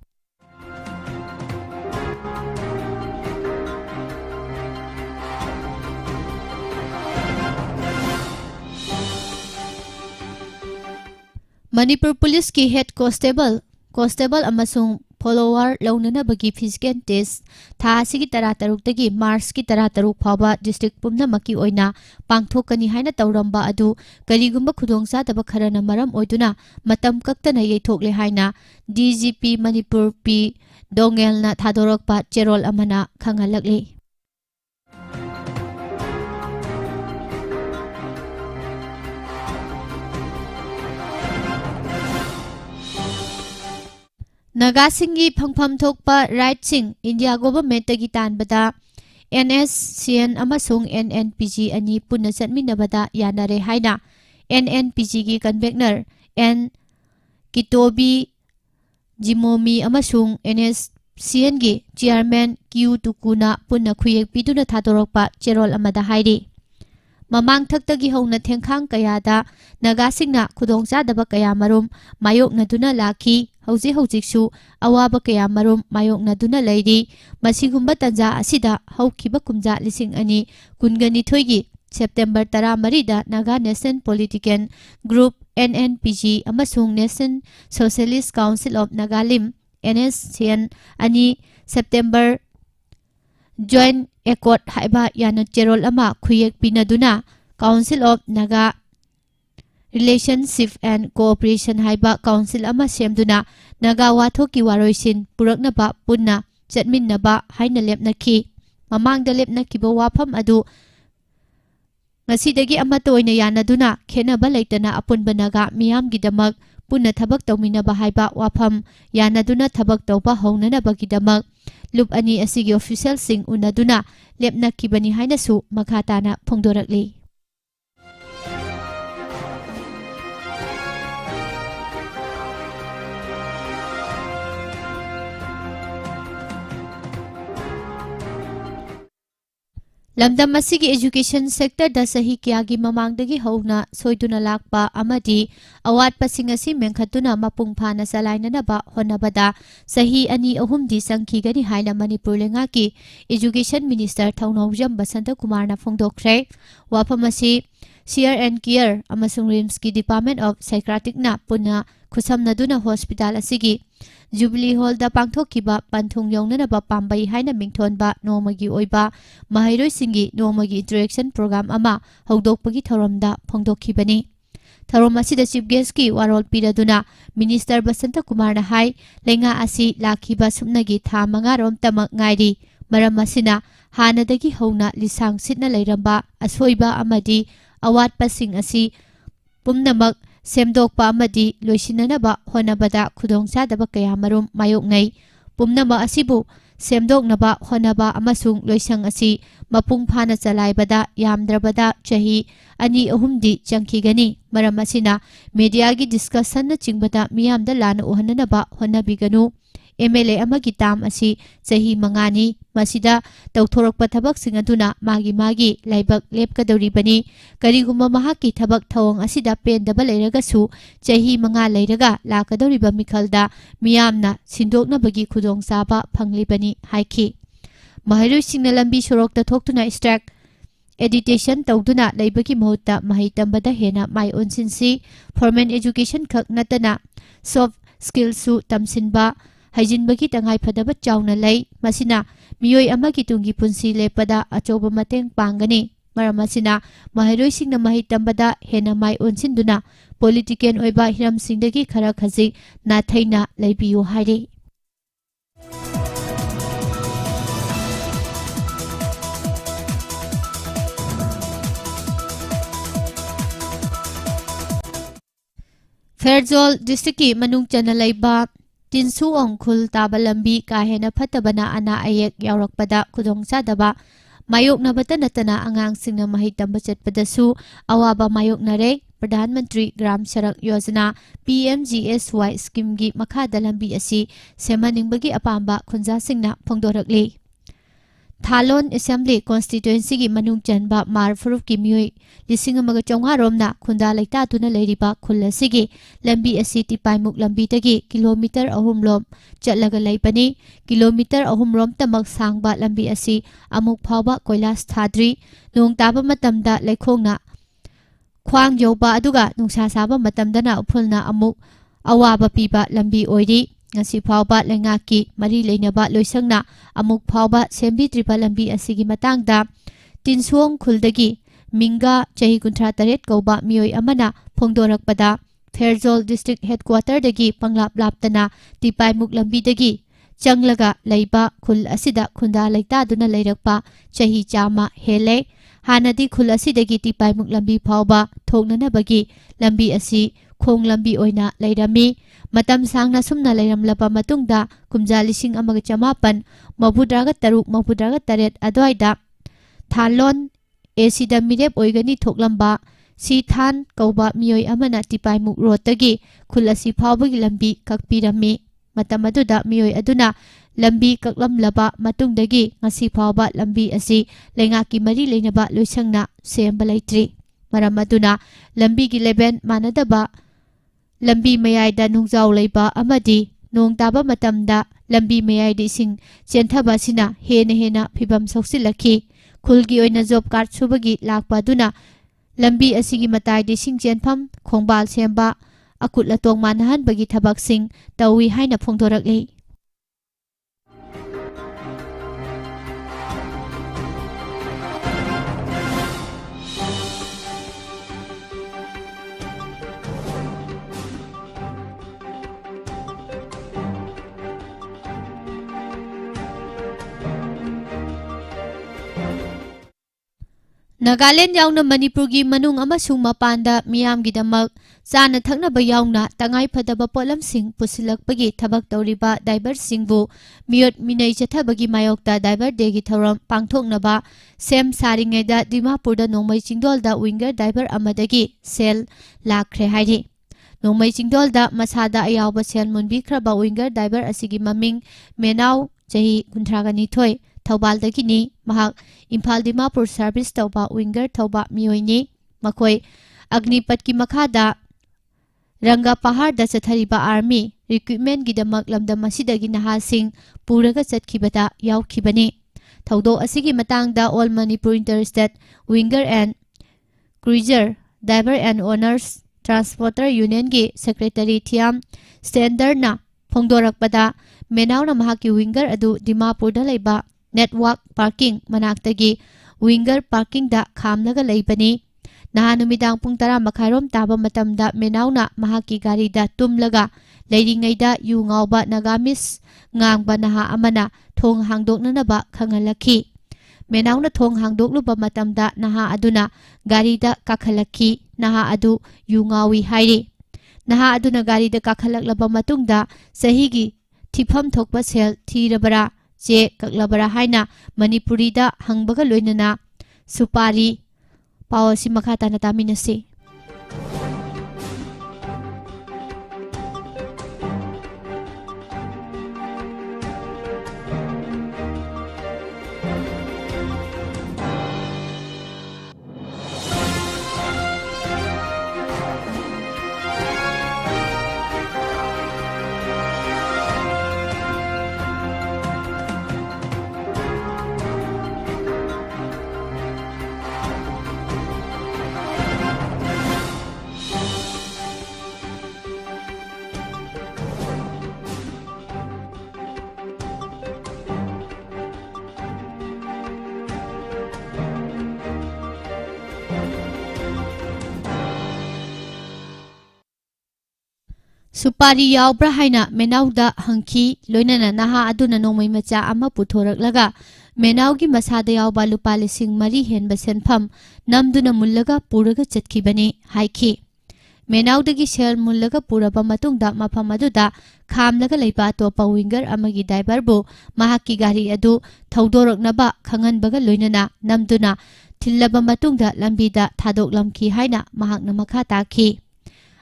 Manipur Police ki Head Constable amasung follower launanabagi physical test tha asigi tarataruk Mars ki tarataruk phawba district pumnamaki oina pangthokani haina tawramba adu karigumba khudongchadaba kharana maram oiduna matam kaktana yeithokle haina DGP Manipur P Dongelna thadorakpa cherol amana khangalakle Nagasingi phangpham thokpa right sing India government tagi tanbada NSCN amasung NNPG ani punna chatminabada yanare haina NNPG gi convener N Kitobi Jimomi amasung NSCN gi chairman Q Tukuna punna khuyek piduna thadorakpa cherol amada hairi Mamang thaktagi hona thengkhang kayada nagasingna khudongchadaba kaya marum mayoknaduna lakhi hojiksu awaba kaya marum mayoknaduna leiri masigumba tanja asida haukiba kumja lising ani kungani thoigi September 13 da Naga Nation Political Group NNPG amasung Nation Socialist Council of Nagalim NSCN ani September Joint Accord haiba yana cherol ama khuyek pinaduna Council of Naga Relationship and Cooperation haiba council ama semduna Naga wathoki waroisin puraknaba punna ꯆꯠꯃꯤꯟꯅꯕ ꯍꯥꯏꯅ ꯂꯦꯞꯅꯈꯤ ꯃꯃꯥꯡꯗ ꯂꯦꯞꯅꯈꯤꯕ ꯋꯥꯐꯝ ꯑꯗꯨ ꯉꯁꯤꯗꯒꯤ ꯑꯃꯠꯇ ꯑꯣꯏꯅ ꯌꯥꯅꯗꯨꯅ ꯈꯦꯟꯅꯕ ꯂꯩꯇꯅ ꯑꯄꯨꯟꯕ ꯅꯥꯒꯥ ꯃꯤꯌꯥꯝꯒꯤꯗꯃꯛ ꯄꯨꯟꯅ ꯊꯕꯛ ꯇꯧꯃꯤꯟꯅꯕ ꯍꯥꯏꯕ ꯋꯥꯐꯝ ꯌꯥꯅꯗꯨꯅ ꯊꯕꯛ ꯇꯧꯕ ꯍꯧꯅꯅꯕꯒꯤꯗꯃꯛ ꯂꯨꯞ ꯑꯅꯤ ꯑꯁꯤꯒꯤ ꯑꯣꯐꯤꯁꯤꯌꯦꯜꯁꯤꯡ ꯎꯅꯗꯨꯅ ꯂꯦꯞꯅꯈꯤꯕꯅꯤ ꯍꯥꯏꯅꯁꯨ ꯃꯈꯥ ꯇꯥꯅ ꯐꯣꯡꯗꯣꯔꯛꯂꯤ ꯂꯝꯗꯝ ꯑꯁꯤꯒꯤ ꯑꯦꯖꯨꯀꯦꯁꯟ ꯁꯦꯛꯇꯔꯗ ꯆꯍꯤ ꯀꯌꯥꯒꯤ ꯃꯃꯥꯡꯗꯒꯤ ꯍꯧꯅ ꯁꯣꯏꯗꯨꯅ ꯂꯥꯛꯄ ꯑꯃꯗꯤ ꯑꯋꯥꯠꯄꯁꯤꯡ ꯑꯁꯤ ꯃꯦꯟꯈꯠꯇꯨꯅ ꯃꯄꯨꯡ ꯐꯥꯅ ꯆꯂꯥꯏꯅꯅꯕ ꯍꯣꯠꯅꯕꯗ ꯆꯍꯤ 2-3ꯗꯤ ꯆꯪꯈꯤꯒꯅꯤ ꯍꯥꯏꯅ ꯃꯅꯤꯄꯨꯔ ꯂꯩꯉꯥꯛꯀꯤ ꯏꯖꯨꯀꯦꯁꯟ ꯃꯤꯅꯤꯁꯇꯔ ꯊꯧꯅꯥꯎꯖꯝ ꯕꯁꯟꯇꯀꯨꯃꯥꯔꯅ ꯐꯣꯡꯗꯣꯛꯈ꯭ꯔꯦ ꯋꯥꯐꯝ ꯑꯁꯤ ꯁꯤꯌꯔ ꯑꯦꯟड ꯀꯤꯌꯔ ꯑꯃꯁꯨꯡ ꯔꯤꯝꯁꯀꯤ ꯗꯤꯄꯥꯔꯠꯃꯦꯟꯠ ꯑꯣꯐ ꯁꯥꯏꯀ꯭ꯔꯥꯇꯤꯛꯅ ꯄꯨꯟꯅ ꯈꯨꯠꯁꯝꯅꯗꯨꯅ ꯍꯣꯁꯄꯤꯇꯥꯜ ꯑꯁꯤꯒꯤ ꯖꯨꯕꯤꯂꯤ ꯍꯣꯜꯗ ꯄꯥꯡꯊꯣꯛꯈꯤꯕ ꯄꯟꯊꯨꯡ ꯌꯧꯅꯅꯕ ꯄꯥꯝꯕꯩ ꯍꯥꯏꯅ ꯃꯤꯡꯊꯣꯟꯕ ꯅꯣꯡꯃꯒꯤ ꯑꯣꯏꯕ ꯃꯍꯩꯔꯣꯏꯁꯤꯡꯒꯤ ꯅꯣꯡꯃꯒꯤ ꯏꯟꯇꯔꯦꯛꯁꯟ ꯄ꯭ꯔꯣꯒ꯭ꯔꯥꯝ ꯑꯃ ꯍꯧꯗꯣꯛꯄꯒꯤ ꯊꯧꯔꯝꯗ ꯐꯣꯡꯗꯣꯛꯈꯤꯕꯅꯤ ꯊꯧꯔꯝ ꯑꯁꯤꯗ ꯆꯤꯐ ꯒꯦꯁꯠꯀꯤ ꯋꯥꯔꯣꯜ ꯄꯤꯔꯗꯨꯅ ꯃꯤꯅꯤꯁꯇꯔ ꯕꯁꯟꯇꯀꯨꯃꯥꯔꯅ ꯍꯥꯏ ꯂꯩꯉꯥꯛ ꯑꯁꯤ ꯂꯥꯛꯈꯤꯕ ꯁꯨꯞꯅꯒꯤ ꯊꯥ 5ꯔꯣꯝꯇꯃꯛ ꯉꯥꯏꯔꯤ ꯃꯔꯝ ꯑꯁꯤꯅ ꯍꯥꯟꯅꯗꯒꯤ ꯍꯧꯅ ꯂꯤꯁꯥꯡ ꯁꯤꯠꯅ ꯂꯩꯔꯝꯕ ꯑꯁꯣꯏꯕ ꯑꯃꯗꯤ ꯑꯋꯥꯠꯄꯁꯤꯡ ꯑꯁꯤ ꯄꯨꯝꯅꯃꯛ ꯁꯦꯝꯗꯣꯛꯄ ꯑꯃꯗꯤ ꯂꯣꯏꯁꯤꯟꯅꯅꯕ ꯍꯣꯠꯅꯕꯗ ꯈꯨꯗꯣꯡꯆꯥꯗꯕ ꯀꯌꯥꯃꯔꯨꯝ ꯃꯥꯌꯣꯛꯅꯩ ꯄꯨꯝꯅꯃꯛ ꯑꯁꯤꯕꯨ ꯁꯦꯝꯗꯣꯛꯅꯕ ꯍꯣꯠꯅꯕ ꯑꯃꯁꯨꯡ ꯂꯣꯏꯁꯪ ꯑꯁꯤ ꯃꯄꯨꯡ ꯐꯥꯅ ꯆꯂꯥꯏꯕꯗ ꯌꯥꯝꯗ꯭ꯔꯕꯗ ꯆꯍꯤ 2-3ꯗꯤ ꯆꯪꯈꯤꯒꯅꯤ ꯃꯔꯝ ꯑꯁꯤꯅ ꯃꯤꯗꯤꯌꯥꯒꯤ ꯗꯤꯁꯀꯁꯟꯅꯆꯤꯡꯕꯗ ꯃꯤꯌꯥꯝꯗ ꯂꯥꯟꯅ ꯎꯍꯟꯅꯅꯕ ꯍꯣꯠꯅꯕꯤꯒꯅꯨ MLA ꯑꯃꯒꯤ ꯇꯥꯝ ꯑꯁꯤ ꯆꯍꯤ 5ꯅꯤ ꯃꯁꯤꯗ ꯇꯧꯊꯣꯔꯛꯄ ꯊꯕꯛꯁꯤꯡ ꯑꯗꯨꯅ ꯃꯥꯒꯤ ꯂꯥꯏꯕꯛ ꯂꯦꯞꯀꯗꯧꯔꯤꯕꯅꯤ ꯀꯔꯤꯒꯨꯝꯕ ꯃꯍꯥꯛꯀꯤ ꯊꯕꯛ ꯊꯧꯑꯣꯡ ꯑꯁꯤꯗ ꯄꯦꯟꯗꯕ ꯂꯩꯔꯒꯁꯨ ꯆꯍꯤ 5 ꯂꯩꯔꯒ ꯂꯥꯛꯀꯗꯧꯔꯤꯕ ꯃꯤꯈꯜꯗ ꯃꯤꯌꯥꯝꯅ ꯁꯤꯟꯗꯣꯛꯅꯕꯒꯤ ꯈꯨꯗꯣꯡꯆꯥꯕ ꯐꯪꯂꯤꯕꯅꯤ ꯍꯥꯏꯈꯤ ꯃꯍꯩꯔꯣꯏꯁꯤꯡꯅ ꯂꯝꯕꯤ ꯁꯣꯔꯣꯛꯇ ꯊꯣꯛꯇꯨꯅ ꯁ꯭ꯇ꯭ꯔꯥꯏꯛ ꯑꯦꯗꯤꯇꯦꯁꯟ ꯇꯧꯗꯨꯅ ꯂꯩꯕꯒꯤ ꯃꯍꯨꯠꯇ ꯃꯍꯩ ꯇꯝꯕꯗ ꯍꯦꯟꯅ ꯃꯥꯏ ꯑꯣꯟꯁꯤꯟꯁꯤ ꯐꯣꯔꯃꯦꯜ ꯑꯦꯖꯨꯀꯦꯁꯟ ꯈꯛ ꯅꯠꯇꯅ ꯁꯣꯐꯠ ꯁ꯭ꯀꯤꯜꯁꯨ ꯇꯝꯁꯤꯟꯕ ꯍꯩꯖꯤꯟꯕꯒꯤ ꯇꯉꯥꯏꯐꯗꯕ ꯆꯥꯎꯅ ꯂꯩ ꯃꯁꯤꯅ ꯃꯤꯑꯣꯏ ꯑꯃꯒꯤ ꯇꯨꯡꯒꯤ ꯄꯨꯟꯁꯤ ꯂꯦꯞꯄꯗ ꯑꯆꯧꯕ ꯃꯇꯦꯡ ꯄꯥꯡꯒꯅꯤ ꯃꯔꯝ ꯑꯁꯤꯅ ꯃꯍꯩꯔꯣꯏꯁꯤꯡꯅ ꯃꯍꯩ ꯇꯝꯕꯗ ꯍꯦꯟꯅ ꯃꯥꯏ ꯑꯣꯟꯁꯤꯟꯗꯨꯅ ꯄꯣꯂꯤꯇꯤꯀꯦꯜ ꯑꯣꯏꯕ ꯍꯤꯔꯝꯁꯤꯡꯗꯒꯤ ꯈꯔ ꯈꯖꯤꯛ ꯅꯥꯊꯩꯅ ꯂꯩꯕꯤꯌꯨ ꯍꯥꯏꯔꯤ ꯐꯦꯔꯖꯣꯜ ꯗꯤꯁꯇ꯭ꯔꯤꯛꯀꯤ ꯃꯅꯨꯡ ꯆꯟꯅ ꯂꯩꯕ ꯇꯤꯟꯁꯨꯑꯣꯡ ꯈꯨꯜ ꯇꯥꯕ ꯂꯝꯕꯤ ꯀꯥ ꯍꯦꯟꯅ ꯐꯠꯇꯕꯅ ꯑꯅꯥ ꯑꯌꯦꯛ ꯌꯥꯎꯔꯛꯄꯗ ꯈꯨꯗꯣꯡꯆꯥꯗꯕ ꯃꯥꯌꯣꯛꯅꯕꯇ ꯅꯠꯇꯅ ꯑꯉꯥꯡꯁꯤꯡꯅ ꯃꯍꯩ ꯇꯝꯕ ꯆꯠꯄꯗꯁꯨ ꯑꯋꯥꯕ ꯃꯥꯌꯣꯛꯅꯔꯦ ꯄ꯭ꯔꯙꯥꯟ ꯃꯟꯇ꯭ꯔꯤ ꯒ꯭ꯔꯥꯝ ꯁꯔꯛ ꯌꯣꯖꯅꯥ PMGSY ꯁ꯭ꯀꯤꯝꯒꯤ ꯃꯈꯥꯗ ꯂꯝꯕꯤ ꯑꯁꯤ ꯁꯦꯝꯍꯟꯅꯤꯡꯕꯒꯤ ꯑꯄꯥꯝꯕ ꯈꯨꯟꯖꯥꯁꯤꯡꯅ ꯐꯣꯡꯗꯣꯔꯛꯂꯤ ꯊꯥꯂꯣꯟ ꯑꯦꯁꯦꯝꯕ꯭ꯂꯤ ꯀꯣꯟꯁꯇꯤꯇ꯭ꯌꯨꯑꯦꯟꯁꯤꯒꯤ ꯃꯅꯨꯡ ꯆꯟꯕ ꯃꯥꯔ ꯐꯨꯔꯨꯞꯀꯤ ꯃꯤꯑꯣꯏ 1,500 ꯔꯣꯝꯅ ꯈꯨꯟꯗꯥ ꯂꯩꯇꯥꯗꯨꯅ ꯂꯩꯔꯤꯕ ꯈꯨꯜ ꯑꯁꯤꯒꯤ ꯂꯝꯕꯤ ꯑꯁꯤ ꯇꯤꯄꯥꯏꯃꯨꯛ ꯂꯝꯕꯤꯗꯒꯤ ꯀꯤꯂꯣꯃꯤꯇꯔ 3 ꯆꯠꯂꯒ ꯂꯩꯕꯅꯤ ꯀꯤꯂꯣꯃꯤꯇꯔ 3ꯇꯃꯛ ꯁꯥꯡꯕ ꯂꯝꯕꯤ ꯑꯁꯤ ꯑꯃꯨꯛ ꯐꯥꯎꯕ ꯀꯣꯏꯂꯥꯁ ꯊꯥꯗ꯭ꯔꯤ ꯅꯣꯡ ꯇꯥꯕ ꯃꯇꯝꯗ ꯂꯩꯈꯣꯡꯅ ꯈ꯭ꯋꯥꯡ ꯌꯧꯕ ꯑꯗꯨꯒ ꯅꯨꯡꯁꯥ ꯁꯥꯕ ꯃꯇꯝꯗꯅ ꯎꯐꯨꯜꯅ ꯑꯃꯨꯛ ꯑꯋꯥꯕ ꯄꯤꯕ ꯂꯝꯕꯤ ꯑꯣꯏꯔꯤ ꯉꯁꯤ ꯐꯥꯎꯕ ꯂꯩꯉꯥꯛꯀꯤ ꯃꯔꯤ ꯂꯩꯅꯕ ꯂꯣꯏꯁꯪꯅ ꯑꯃꯨꯛ ꯐꯥꯎꯕ ꯁꯦꯝꯕꯤꯗ꯭ꯔꯤꯕ ꯂꯝꯕꯤ ꯑꯁꯤꯒꯤ ꯃꯇꯥꯡꯗ ꯇꯤꯟꯁꯨꯑꯣꯡ ꯈꯨꯜꯗꯒꯤ ꯃꯤꯡꯒꯥ ꯆꯍꯤ 38 ꯀꯧꯕ ꯃꯤꯑꯣꯏ ꯑꯃꯅ ꯐꯣꯡꯗꯣꯔꯛꯄꯗ ꯐꯦꯔꯖꯣꯜ ꯗꯤꯁꯇ꯭ꯔꯤꯛ ꯍꯦꯗꯀ꯭ꯋꯥꯇꯔꯗꯒꯤ ꯄꯪꯂꯥꯞ ꯂꯥꯞꯇꯅ ꯇꯤꯄꯥꯏꯃꯨꯛ ꯂꯝꯕꯤꯗꯒꯤ ꯆꯪꯂꯒ ꯂꯩꯕ ꯈꯨꯜ ꯑꯁꯤꯗ ꯈꯨꯟꯗꯥ ꯂꯩꯇꯥꯗꯨꯅ ꯂꯩꯔꯛꯄ ꯆꯍꯤ 100 ꯍꯦꯜꯂꯦ ꯍꯥꯟꯅꯗꯤ ꯈꯨꯜ ꯑꯁꯤꯗꯒꯤ ꯇꯤꯄꯥꯏꯃꯨꯛ ꯂꯝꯕꯤ ꯐꯥꯎꯕ ꯊꯣꯛꯅꯅꯕꯒꯤ ꯂꯝꯕꯤ ꯑꯁꯤ ꯈꯣꯡ ꯂꯝꯕꯤ ꯑꯣꯏꯅ ꯂꯩꯔꯝꯃꯤ ꯃꯇꯝ ꯁꯥꯡꯅ ꯁꯨꯝꯅ ꯂꯩꯔꯝꯂꯕ ꯃꯇꯨꯡꯗ ꯀꯨꯝꯖꯥ 1987-38 ꯑꯗꯨꯋꯥꯏꯗ ꯊꯥꯂꯣꯟ ꯑꯦꯁꯤꯗ ꯃꯤꯔꯦꯞ ꯑꯣꯏꯒꯅꯤ ꯊꯣꯛꯂꯝꯕ ꯁꯤꯊꯥꯟ ꯀꯧꯕ ꯃꯤꯑꯣꯏ ꯑꯃꯅ ꯇꯤꯄꯥꯏꯃꯨꯛ ꯔꯣꯗꯇꯒꯤ ꯈꯨꯜ ꯑꯁꯤ ꯐꯥꯎꯕꯒꯤ ꯂꯝꯕꯤ ꯀꯛꯄꯤꯔꯝꯃꯤ ꯃꯇꯝ ꯑꯗꯨꯗ ꯃꯤꯑꯣꯏ ꯑꯗꯨꯅ ꯂꯝꯕꯤ ꯀꯛꯂꯝꯂꯕ ꯃꯇꯨꯡꯗꯒꯤ ꯉꯁꯤ ꯐꯥꯎꯕ ꯂꯝꯕꯤ ꯑꯁꯤ ꯂꯩꯉꯥꯛꯀꯤ ꯃꯔꯤ ꯂꯩꯅꯕ ꯂꯣꯏꯁꯪꯅ ꯁꯦꯝꯕ ꯂꯩꯇ꯭ꯔꯤ ꯃꯔꯝ ꯑꯗꯨꯅ ꯂꯝꯕꯤꯒꯤ ꯂꯦꯚꯦꯜ ꯃꯥꯟꯅꯗꯕ ꯂꯝꯕꯤ ꯃꯌꯥꯏꯗ ꯅꯨꯡꯖꯥꯎ ꯂꯩꯕ ꯑꯃꯗꯤ ꯅꯣꯡ ꯇꯥꯕ ꯃꯇꯝꯗ ꯂꯝꯕꯤ ꯃꯌꯥꯏꯗ ꯏꯁꯤꯡ ꯆꯦꯟꯊꯕ ꯑꯁꯤꯅ ꯍꯦꯟꯅ ꯐꯤꯕꯝ ꯁꯣꯛꯆꯤꯜꯂꯛꯈꯤ ꯈꯨꯜꯒꯤ ꯑꯣꯏꯅ ꯖꯣꯕ ꯀꯥꯔꯗ ꯁꯨꯕꯒꯤ ꯂꯥꯛꯄ ꯑꯗꯨꯅ ꯂꯝꯕꯤ ꯑꯁꯤꯒꯤ ꯃꯇꯥꯏꯗ ꯏꯁꯤꯡ ꯆꯦꯟꯐꯝ ꯈꯣꯡꯕꯥꯜ ꯁꯦꯝꯕ ꯑꯀꯨꯠ ꯑꯇꯣꯡ ꯃꯥꯟꯅꯍꯟꯕꯒꯤ ꯊꯕꯛꯁꯤꯡ ꯇꯧꯏ ꯍꯥꯏꯅ ꯐꯣꯡꯗꯣꯔꯛꯂꯤ Nagaland yauna Manipurgi manung amasung mapanda miyamgidamak chana thaknaba yauna tangai phadaba polamsing pusilakpagi thabak tawriba diversingbu miyot minai chathabagi mayokta diver degi thoram pangthoknaba sem saringaida Dimapurda nongmai chingdolda winger diver amadagi sel lakhre hairi nongmai chingdolda masada ayawba sel munbikraba winger diver asigi maming Menau chahi 32 Thaubaldagiनी mahak Imphal Dimapur service tauba winger tauba miyoini makoi Agnipat ki makhada Ranga Pahar da chathariba army recruitment gidamak lamdam asidagi nahasing puraga chatkibata yawkhibani thaudo asigi matangda All Manipur Interstate Winger and Cruiser Diver and Owners Transporter Union gi Secretary Thiam Standard na phongdorakpada Menauna mahaki winger adu Dimapur da leiba Network Parking Manaktagi Winger Parking da Khamlaga Leibani Nahanumidang pung tara makhairom taba matamda Menauna mahaki gari da tumlaga Leiringaida yu ngawba nagamis ngangba naha amana thong hangdoknanaba khangalaki Menauna thong hangdokluba matamda naha aduna gari da kakhalaki naha adu yu ngawi hairi naha aduna gari da kakhalaklaba matungda sahigi thifam thokpa sel thirabara che kaklabara haina Manipuri da hangbaga loinana supari pawasi makata na taminasi Supari yaubra haina Menauda hangki loinana naha aduna nongmai macha ama puthoraklaga Menaugi masada yauba lupa lising mari henba senpham namduna mullaga puraga chatkibani haiki Menaudagi shell mullaga puraba matungda mafam aduda khamlaga leiba topa winger amagi diverbu mahaki gari adu thaudoroknaba khanganbaga loinana namduna thillaba matungda lambida thadoklamki haina mahakna makha taki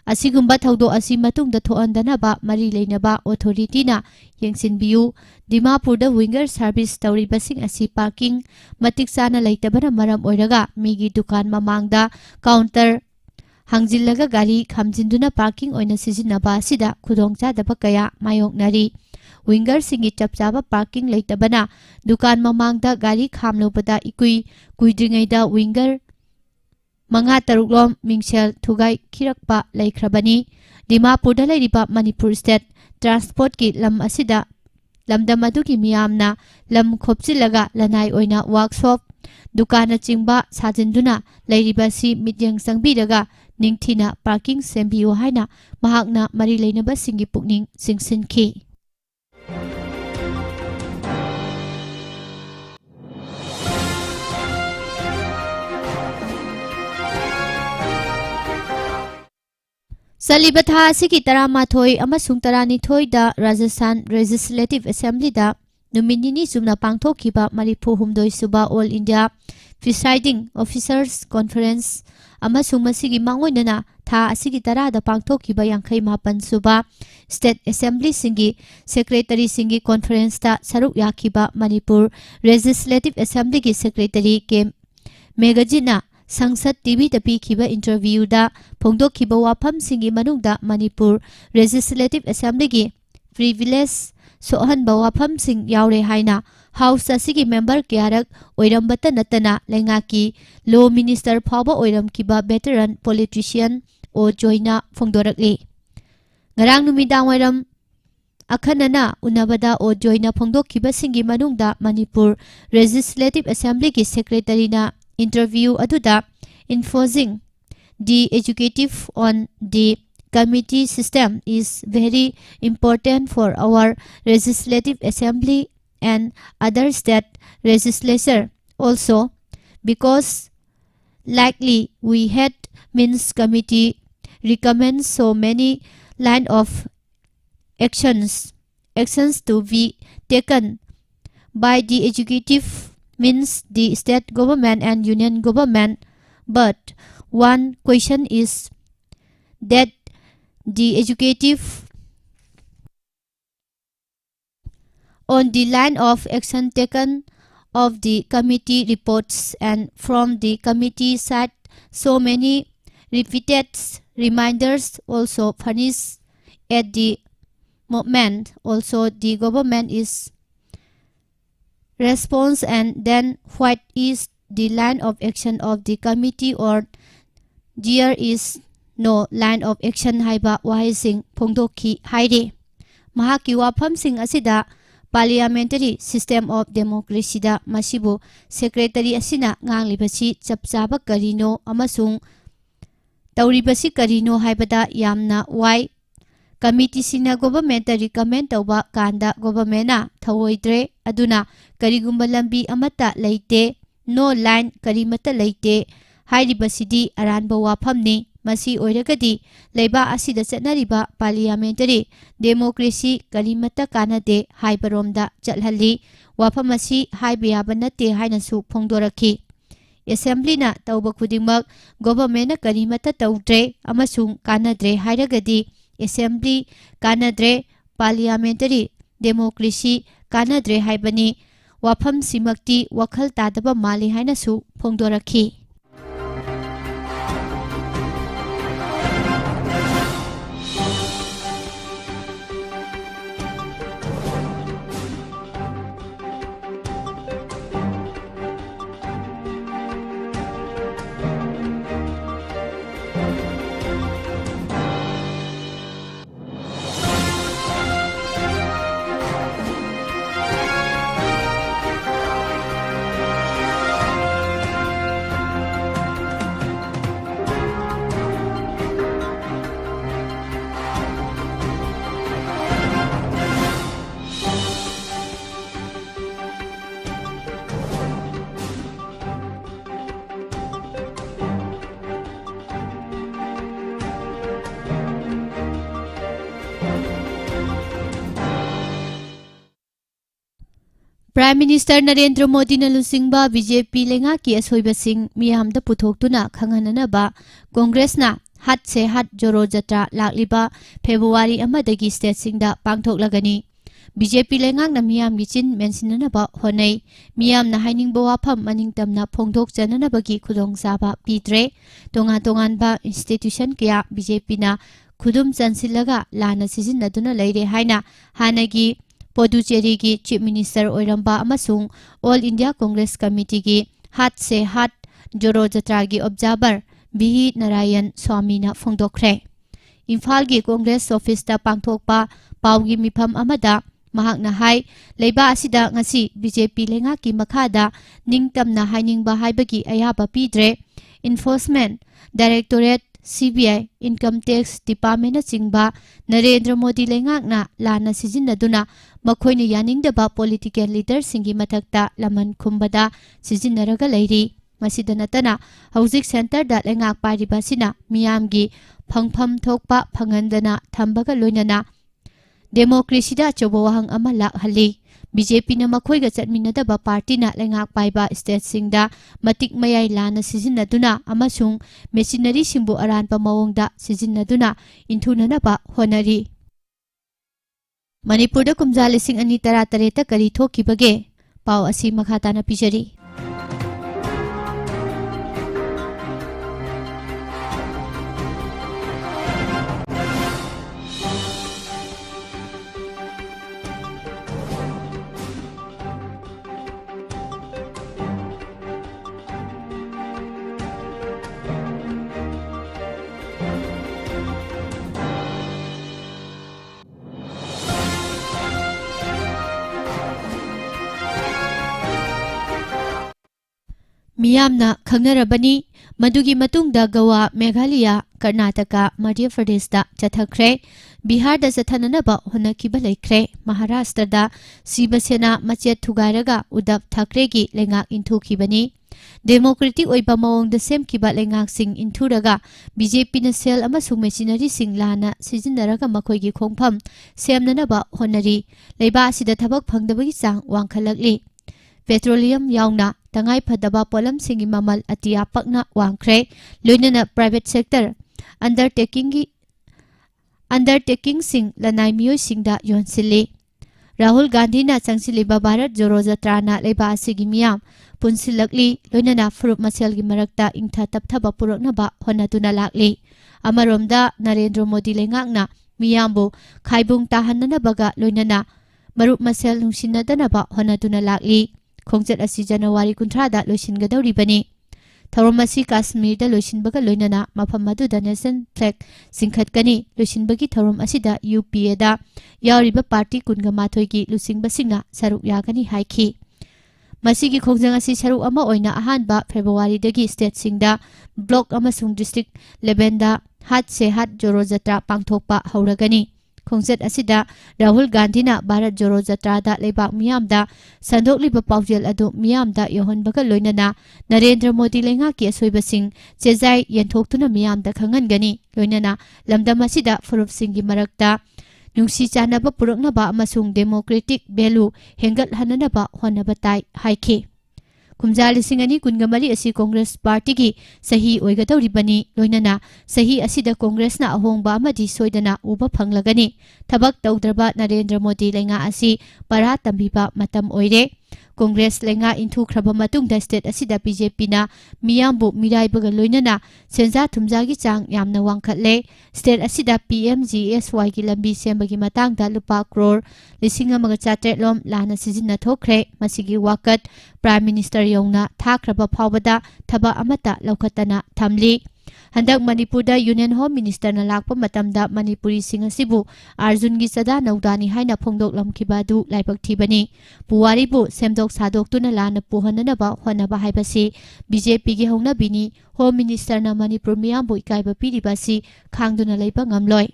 Asigumba thaudo asi matungda thoandanaba mari leinaba authority na yengsinbiu Dimapur da winger service tawri basing asi parking matik sana leitabana maram oiraga migi dukan mamangda counter hangjillaga gari khamjinduna parking oina sijinaba sida khudongcha daba kaya mayoknari winger singi chapchaba parking leitabana dukan mamangda gari khamlobada ikui kuidringaida winger Manga taruklom mingsel thugai khirakpa laikhrabani Dimapur da leiriba Manipur State Transport ki lam asida lamdam adugi miyamna lam khopchilaga lanai oina workshop dukana chingba sajinduna leiriba si mityang sangbiraga ningthina parking sembiyo haina mahakna mari leinaba singi pukning singsinki Salibatha asigi taramathoi amasung taranithoi da Rajasthan Legislative Assembly da numinini sumna pangthokhiba marifu humdoi suba All India Presiding Officers Conference amasung masigi mangoinana tha asigi tara da pangthokhiba yankhai mapan suba State Assembly singi Secretary singi Conference ta saruk yakhiba Manipur Legislative Assembly ki Secretary ke Megajina Sangsat TV da pikhiba interview da phongdokhiba wafam singi manungda Manipur Legislative Assembly gi privilege sohanba wafam sing yaure haina House asigi member kyarak oirambata natana lengaki Law Minister phaba oiramkiba veteran politician o joina phongdorakli ngarang numidang wairam akhanana unabada o joina phongdokhiba singi manungda Manipur Legislative Assembly gi secretary na interview aduda enforcing the educative on the committee system is very important for our legislative assembly and other state legislature also because Likely we had means committee recommends so many line of actions to be taken by the executive means the state government and union government. But one question is that the executive on the line of action taken of the committee reports, and from the committee side so many repeated reminders also furnished at the moment. Also the government is response, and then what is the line of action of the committee, or there is no line of action haiba wahaising phongdokhi haire. Mahaki wafamsing asida parliamentary system of democracy da masibu secretary asina nganglibasi chapchaba karino amasung tauribasi karino haibada yamna wai. Committee sina government recommend tauba kanda government na thawoidre aduna karigumba lambi amata leite, no line karimata leite hairibasidi aranba wafamni. Masi oiragadi leiba asida chatnariba parliamentary democracy karimata kanade haibaromda chathalli. Wafam asi haiba yaba nate hainasu phongdorakhi. Assembly na tauba khudingmak government na karimata taudre amasung kanadre hairagadi assembly kanadre, parliamentary democracy kanadre haibani wafam simakti wakhal tadaba mali hainasu phongdorakhi. Prime Minister Narendra Modi na lusingba BJP lenga ki asoiba sing miyamda puthokhtuna khanghananaba Congress na hat se hat joro jatra lakliba February amadagi state singda pangthoklagani. BJP lenga na miyam gichin mensinanaba honai. Miyam na hainingba wafam maningtamna phongthok jananabagi khudong saba pidre. Tongan ba institution kaya BJP na khudum chansilaga lana sijinnaduna leire haina hanagi Puducherry ki Chief Minister Oiramba amasung All India Congress Committee ki hat se hat joro jatra gi observer Bihi Narayan Swami na phongdokre. Imphal gi Congress office ta pangthokpa pawgi mifam amada mahak na hai leiba asida ngasi BJP lenga ki makhada ningtamna hainingba haibagi ayaba pidre. Enforcement Directorate CBI Income Tax Department na chingba Narendra Modi lengak na lana sijinnaduna makhoina yaningdaba political leader singi mathakta laman khumbada sijinnaraga leiri. Masida natana housing center da lengak pariba sina miyamgi phangpham thokpa phangandana thambaga loinana democracy da chobawahang ama lakhali. BJP na makhoiga chatminadaba party na lengak paiba state singda matik mayai lana sijinnaduna amasung machinery singbu aranpa mawongda sijinnaduna inthunanaba honari. Manipur da kumja 2013 ta kari thokibage paw asi makhatana pijari. Miyamna khangnarabani मदुगी मतुंगदा Goa, Meghalaya, Karnataka, Madhya Pradesh दा चथखरे, बिहार दा चथननबा होनखिबा लेखरे, महाराष्ट्र दा शिवसेना मचेत थुगारगा उद्धव ठाकरे की लेंगाक इंथुखिबनी, democratic ओइबा मवोंगदा सेमखिबा लेंगाकसिंग इंथुरगा बीजेपी न सेल अमसुंग मेसिनरी सिंग लाना सिजिनरगा मखोइगी खोंगफम सेमननबा होनरी, लेबा असिदा थबक फंगदबगी चांग वांखलकली, पेट्रोलियम याउना तंगाई फदबा पोलम सिंगी ममल अतिया पकना वांखरे, लोइनना प्राइवेट सेक्टर अंडरटेकिंग सिंग लनाई मियोइ सिंगदा योनसिली, राहुल गांधी ना चंगसिलिबा भारत जोड़ो जत्राना लेबा असिगी मियाम पुनसिलकली, लोइनना फुरुप मसेलगी मरक्ता इंथा तपथबा पुरकनबा होनतुना लाकली, अमरोमदा नरेंद्र मोदी लेंगाकना मियामबु खाइबुंग ताहननबगा लोइनना मरुप मसेल नुंसिनदनबा होनतुना लाकली, खोंगचत असि जनवरी 30 लोइसिनगदौरिबनी, थौरम असि काश्मीर लोइसिनबगा लोइनना मफम अदुदा नेशनल फ्लैग सिंखतकनी, लोइसिनबगी थौरम असिदा यूपीए दा यावरिबा पार्टी 28 की लुसिंगबसिंगना सरुक यागनी हाइखी, मसिगी खोंजंग असि सरुक अमा ओइना अहानबा फेब्रुवारी दगी स्टेट सिंगदा ब्लॉक अमसुंग डिस्ट्रिक्ट लेबेंदा हाथ से हाथ जोड़ो जत्रा पांगथोकपा हौरगनी, खोंजत असिदा राहुल गांधी ना भारत जोड़ो जत्रादा लेबाक मियामदा संदोकलिबा पाउजेल अदु मियामदा योहनबगा लोइनना नरेंद्र मोदी लेंगाकी असोइबसिंग चेजाई येंथोक्तुना मियामदा खंगनगनी, लोइनना लमदम असिदा फुरुपसिंगी मरक्ता नुंसी चानबा पुरकनबा अमसुंग डेमोक्रेटिक वैल्यू हेंगतहननबा होनबा ताई हाइखी, कुमजा 2024 असि कांग्रेस पार्टी की सही ओइगदौरिबनी, लोइनना सही असिदा कांग्रेसना अहोंगबा अमदि सोइदना उबा फंगलगनी, थबक तौद्रबा नरेंद्र मोदी लेंगा असि परा तंबिबा मतम ओइरे, कांग्रेस लेंगा इंथुख्रबा मतुंगदा स्टेट असिदा बीजेपी ना मियामबु मिराइबगा लोइनना सेंजा थुमजागी चांग यामना वांखतले, स्टेट असिदा पीएमजीएसवाई की लंबी सेंबगी मतंगदा लुपा करोड़ 1,400 लोम लाना सिजिन्ना थोखरे, मसिगी वाकत प्राइम मिनिस्टर यौना थाख्रबा फावबदा थबा अमता लौखतना थमली, हंदक मणिपुर यूनियन होम मिनिस्टर न लाकपा मतमदा मणिपुरी सिंह असिबु अर्जुन की चदा नौदानी हाइना फोंदोकलमखिबा दु लाइबक थीबनी, पुवारीबु सेमदोक सादोक्तुना लाना पुहननबा होनबा हाइबसी बीजेपी की हौनबिनी, होम मिनिस्टर न मणिपुर मियामबु इकाइबा पीरिबासी खांगदुना लेबा ngamloi,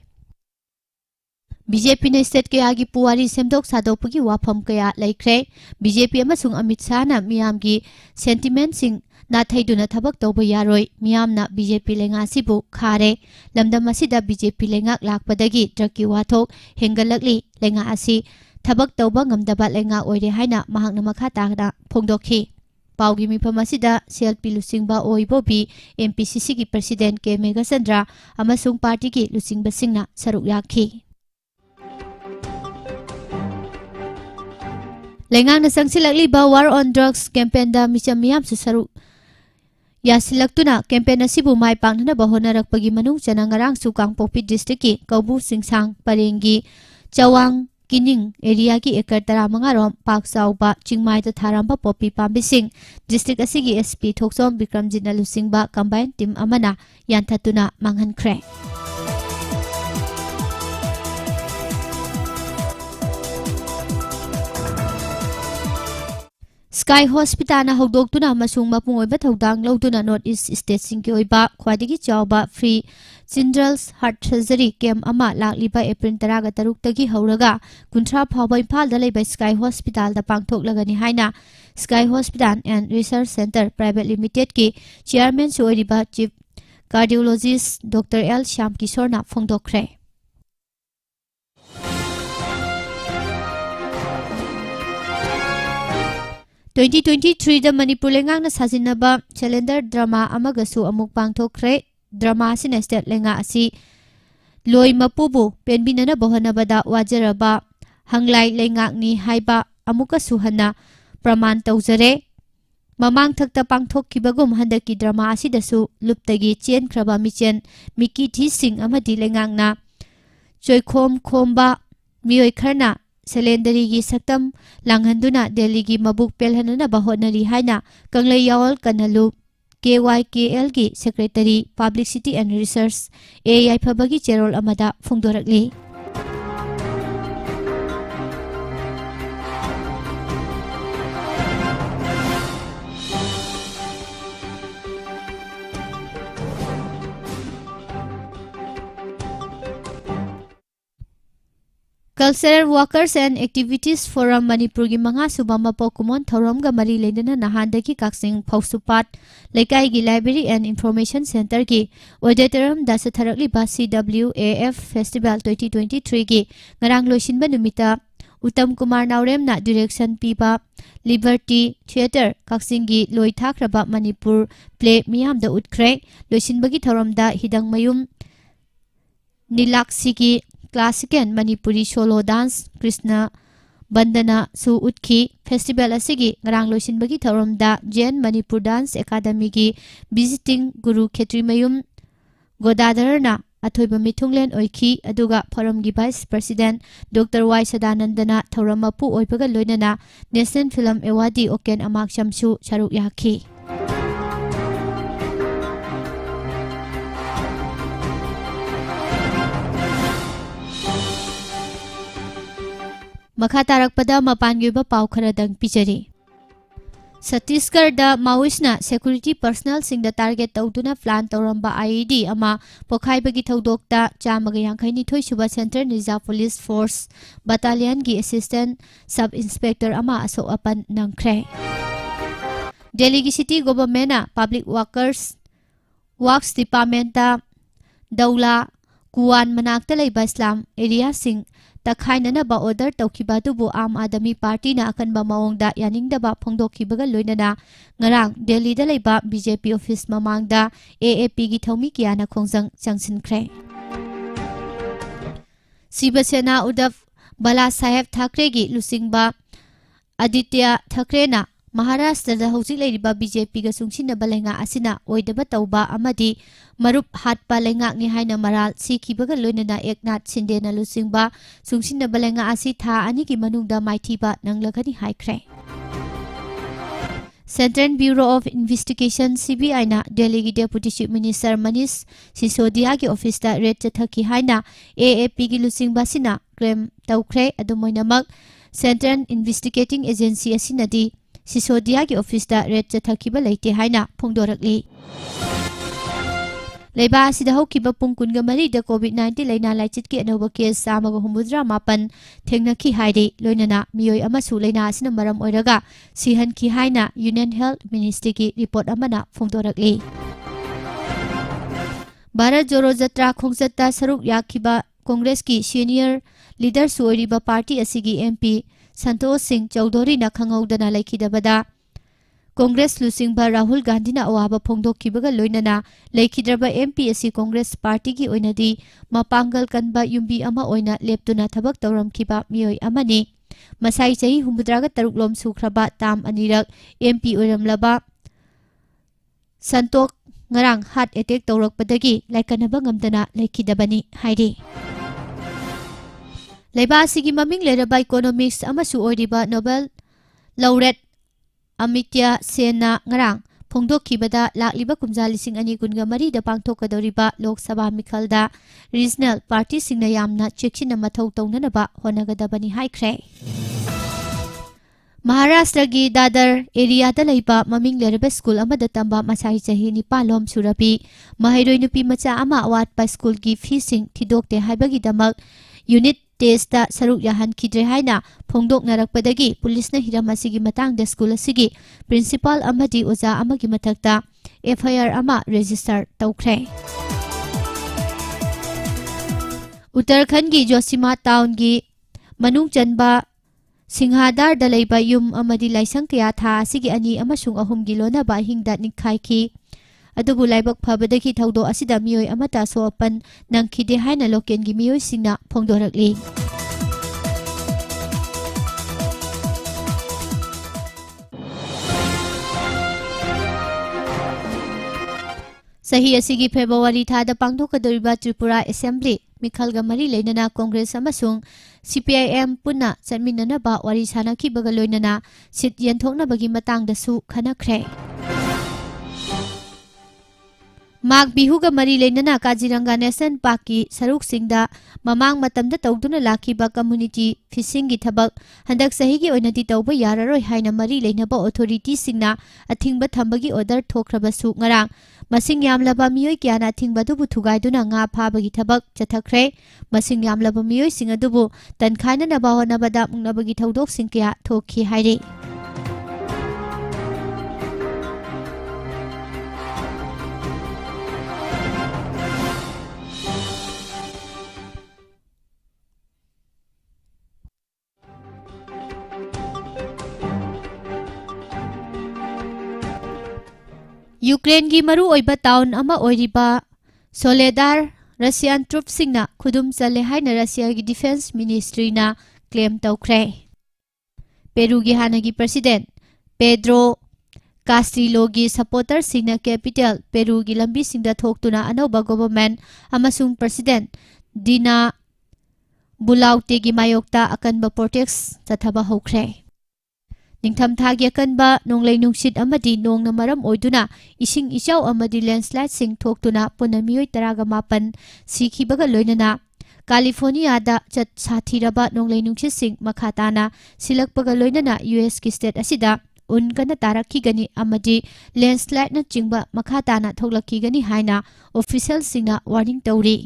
बीजेपी ने स्टेट कयागी पुवारी सेमदोक सादोकपगी वाफम कया लेख्रे, बीजेपी अमसुंग अमित शाह ना मियामगी सेंटिमेंट सिंग नाथैदुना थबक तौबा यारोय, मियामना बीजेपी लेंगासिबु खारे, लमदम असिदा बीजेपी लेंगाक लाकपदगी ड्रगकी वाथोक हेंगलकली, लेंगा असि थबक तौबा ngamdaba लेंगा ओइरे हाइना महाकना मखा तागना फोंदोखी, पाउगी मिफम असिदा सीएलपी लुसिंगबा ओइबोबी एमपीसीसी की प्रेसिडेंट के मेघाचंद्रा अमसुंग पार्टी की लुसिंगबसिंगना सरुक याखी, लेंगांगना संगसिलकलिबा वार ऑन ड्रग्स कैंपेन दा मिचम मियाम सरुक यासिलक्तुना कैंपेन असिबु माइ पांगनबा होनरकपगी मनुंग चना ngarang su कांगपोक्पी डिस्ट्रिक्ट की कौबु सिंगसांग परेंगी चवांग किनिंग एरिया की एकर 15 रोम पाक साउबा चिंगमाइदा थारांबा पोपी पांबिसिंग डिस्ट्रिक्ट असिगी एसपी थोक्सोम विक्रमजित लुसिंगबा कंबाइन टीम अमना यानथतुना मांगहनख्रे, स्काई हॉस्पिटल हौदोक्तुना अमसुंग मपुंग ओइबा थौदांग लौदुना नॉर्थ ईस्ट स्टेट सिंह की ओइबा ख्वादिगी चावबा free children's heart surgery camp अमा लाकलिबा एप्रिल 13 तगी हौरगा 30 फावबा इम्फालदा लेबा स्काई हॉस्पिटल दा पांगथोकलगनी हाइना sky hospital and research centre private limited की चेयरमैन सोइरिबा chief cardiologist doctor L Shyam किशोरना फोंदोखरे, 2023 दा मणिपुर लेंगांगना साजिनबा चैलेंजर ड्रामा अमगसु अमुक पांगथोखरे, ड्रामा सिने स्टेट लेंगा असि लोई मपुबु पेनबिनना बहनबदा वाजरबा हंगलाई लेंगांगनी हाइबा अमुकसु हन्ना प्रमाण तौजरे, ममांग थक्ता पांगथोखिबगुम हंदकी ड्रामा असिदसु लुप्तगी चेनख्रबा मिचेन मिकी धी सिंह अमदि लेंगांगना चोइखोम खोमबा मियोइ खरना सेलेंडरी की सक्तम लांगहंदुना दिल्ली की मबुक पेलहनना बहोनरी हाइना कंगले यावल कनलु KYKL की सेक्रेटरी पब्लिसिटी एंड रिसर्च AIFBगी चेरोल अमदा फोंदोरकली, Cultural Workers and Activities Forum Manipur gi manga suba mapok kumon thorom ga mari leindana nahandagi Kaksing Phausupat Lekai gi Library and Information Center gi auditorium da satharakli ba CWAF Festival 2023 gi ngarang loisinba numita Uttam Kumar Naurem na direction piba Liberty Theatre Kaksing gi loithakraba Manipur play miyam da utkre loisinba gi thorom da hidang mayum Nilaksi gi Classical Manipuri Solo Dance Krishna Bandana Su Utki Festival Asigi Ngarang Loisinbagi Tharamda Jain Manipur Dance Academy gi Visiting Guru Khetri Mayum Godadarna Athoiba Mithunglen Oiki Aduga Forum gi Vice President Dr. Y Sadanandana Thoramapu Oipaga Loinana National Film Awadi Oken Amak Shamsu Charuk Yaki Makha tarakpada mapangyuba pau kharadang pichari Chhattisgarh da Maoist security personnel sing da target tawduna plan tawramba IED ama pokhaibagi thodokta chamaga yangkhaini thoi suba Central Reserve Police Force Battalion gi Assistant Sub Inspector ama asok apan nangkhre Delhi gi City Government Public Works Department da Daula Kuan manakta leiba Islam area sing Takhainana ba order tawkiba tubu Aam Adami Party na akanba maongda yaningdaba phongdokhibaga loinana ngarang Delhi da leiba BJP office mamangda AAP gi thomi kiana khongjang changsinkhre Shiva Sena Uddhav Bala Saheb Thackeray gi lusingba Aditya Thackeray na Maharashtra da hojik leiriba BJP ga sungsinna balenga asina oidaba tawba amadi marup hatpa lenga ni haina maral sikhibaga loinana Eknath Shinde na lusingba sungsinna balenga asi tha ani gi manungda maithiba nanglagani haikre Central Bureau of Investigation CBI na Delhi gi Deputy Chief Minister Manish Sisodia gi office da red chathaki haina AAP gi lusingba sina claim tawkhre adumoinamak Central Investigating Agency asinadi Sisodia gi office da red chathakiba leite haina phongdorakli Leiba asida hokiba pungkunga mari da COVID-19 leina laichit ki anoba case samaga humudra mapan thengnaki haide loinana miyoi amasu leina asina maram oiraga sihan ki haina Union Health Ministry ki report amana phongdorakli Bharat Joro Jatra khongchatta saruk yakiba Congress ki senior leader suoriba party asigi MP Santosh Singh Chowdhury na khangaudana laikhidabada Congress lusingba Rahul Gandhi na awaba phongdokhibaga loinana laikhidraba MP asi Congress party gi oinadi mapangal kanba yumbi ama oina leptuna thabak tawramkhiba miyoi amani masai chahi humbudraga taruklom sukhraba tam anirak MP oiramlaba Santok ngarang heart attack tawrakpadagi laikanaba ngamdana laikhidabani hairi Leiba sigi maming leraba economics amasu oiriba Nobel laureate Amitya Sen na ngarang phongdokhibada lakliba kumja lising ani kunga mari da pangthokadoriba Lok Sabha mikhalda regional party singna yamna chekchina mathau tawnanaba honagadabani haikre Maharashtra gi Dadar area da leiba maming leraba school amada tamba masai chahi nipalom surapi mahairoi nupi macha ama awatpa school gi feesing thidokte haibagi damak unit testa saruk yahan khidre haina phongdok narakpadagi police na hiram asigi matang da school asigi principal amadi oja amagi mathakta FIR ama register tawkhre Uttarakhand gi Josima town gi manung chanba Singhadar da leiba yum amadi laisang kya tha asigi ani amasung ahum gi lona ba hingda nikkhai ki Adubu laibak phabadagi thaudo asida miyoi amata so apan nangkhide haina loken gi miyoi singna phongdorakli Sahi asigi February thada pangthokadoriba Tripura Assembly Mikhalga mari leinana Congress amasung CPIM punna chanminanaba wari sanakhibaga loinana sit yenthoknabagi matangdasu khanakhre Mag bihuga mari leinana Kaziranga National Park ki saruk singda mamang matamda tawduna lakhiba community fishing gi thabak handak sahi gi oinati tawba yararoi haina mari leinaba authority singna athingba thambagi order thokrabasu ngarang Masing yamlaba miyoi kiana thingbadubu thugaiduna nga phabagi thabak chathakre masing yamlaba miyoi singadubu tankhaina naba honabada mungnabagi thodok singkya thokhi hairi Ukraine gi maru oiba town ama oiriba Soledar Russian troops singna khudum chale haina Russia gi defense ministry na claim tawkhre Peru gi hanagi president Pedro Castillo gi supporter singna capital Peru gi lambi singda thoktuna anoba government amasung president Dina Boluarte gi mayokta akanba protest chathaba hokre Ningtham thagi akanba nonglei nungsit amadi nongna maram oiduna ising ichaw amadi landslide sing thoktuna punamiyoi 18 sikhibaga loinana California da chat sathiraba nonglei nungsit sing makhatana silakpaga loinana US ki state asida unkana tarakhi gani amadi landslide na chingba makhatana thoklakhi gani haina official singna warning tawri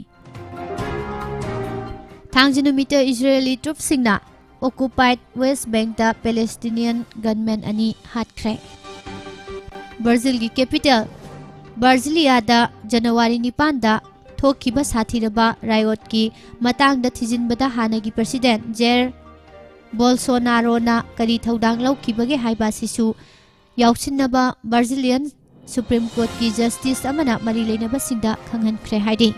Thangjinu meter Israeli troops singna occupied West Bank da Palestinian gunmen ani hatkre Brazil gi capital Brasilia da January 9 da thokiba sathiraba riot ki matang da thijinbada hanagi president Jair Bolsonaro na kari thodang laukibage haiba sisu yaukchinnaba Brazilian Supreme Court ki justice amana mari leinaba singda khanghankre haidi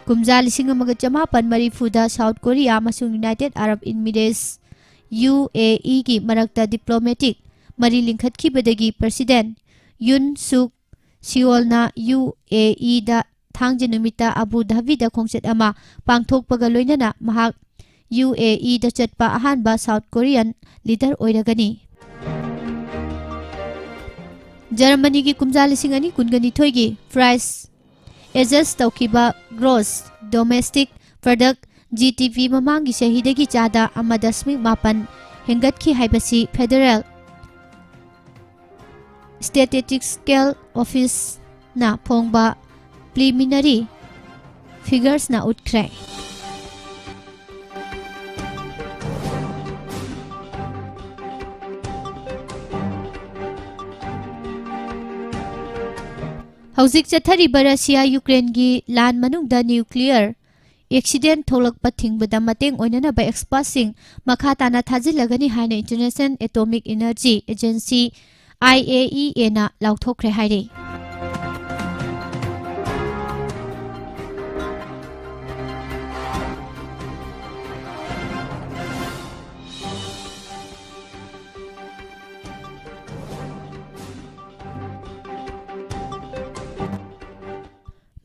Kumja lising amaga jamapan marifuda South Korea amasung United Arab Emirates UAE gi marakta diplomatic mari lingkhatkibadagi president Yoon Suk Yeol na UAE da thangje numita Abu Dhabi da khongchet ama pangthokpaga loinana mahak UAE da chatpa ahanba South Korean leader oiragani Germany gi kumja lising ani kungani thoigi price adjust tawkiba gross domestic product GDP mamangi shahidagi chada amadasmik mapan hengatki haibasi federal statistical office na phongba preliminary figures na utkre Hauzik chathariba Russia Ukraine gi lan manungda nuclear accident tholakpa thingbada mateng oinana ba expert sing makhatana thajilagani haina International Atomic Energy Agency IAEA na lauthokre haire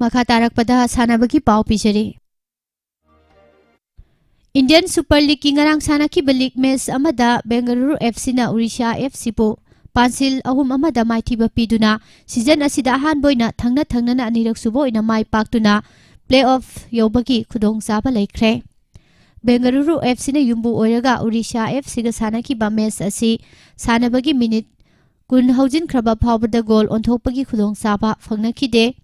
Makatarak pada sanabagi pau pijari Indian Super League ngarang sanaki balik match amada Bengaluru FC na Odisha FC po pansil ahum amada maithiba piduna season asida ahan boina thangna na anirak subo ina mai paktuna playoff yobagi khudong saba laikre Bengaluru FC na yumbu oiraga Odisha FC ga sanaki ba match asi sanabagi minute kun haujin khraba phawbada goal onthokpagi khudong saba phangnakide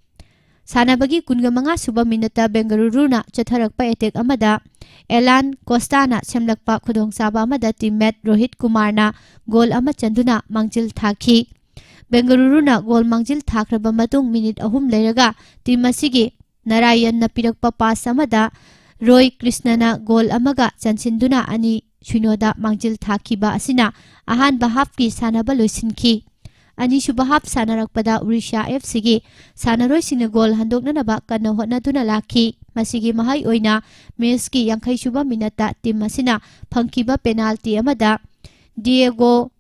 Sanabagi kunga mga suba minata Bengaluru na chatharakpa attack amada Elan Costa na semlakpa khudong saba amada teammate Rohit Kumar na goal ama chanduna mangjil thakhi Bengaluru na goal mangjil thakraba matung minute ahum leiraga team asigi Narayan na pirakpa pass amada Roy Krishna na goal amaga chansinduna ani Shinoda mangjil thakhiba asina ahan bahap ki sanaba loisinki Ani subahap sanarakpada Odisha FC gi sanaroi singna goal handokna naba kana hotnaduna lakhi masigi mahai oina match ki 50 suba minata team asina phangkiba penalty amada Diego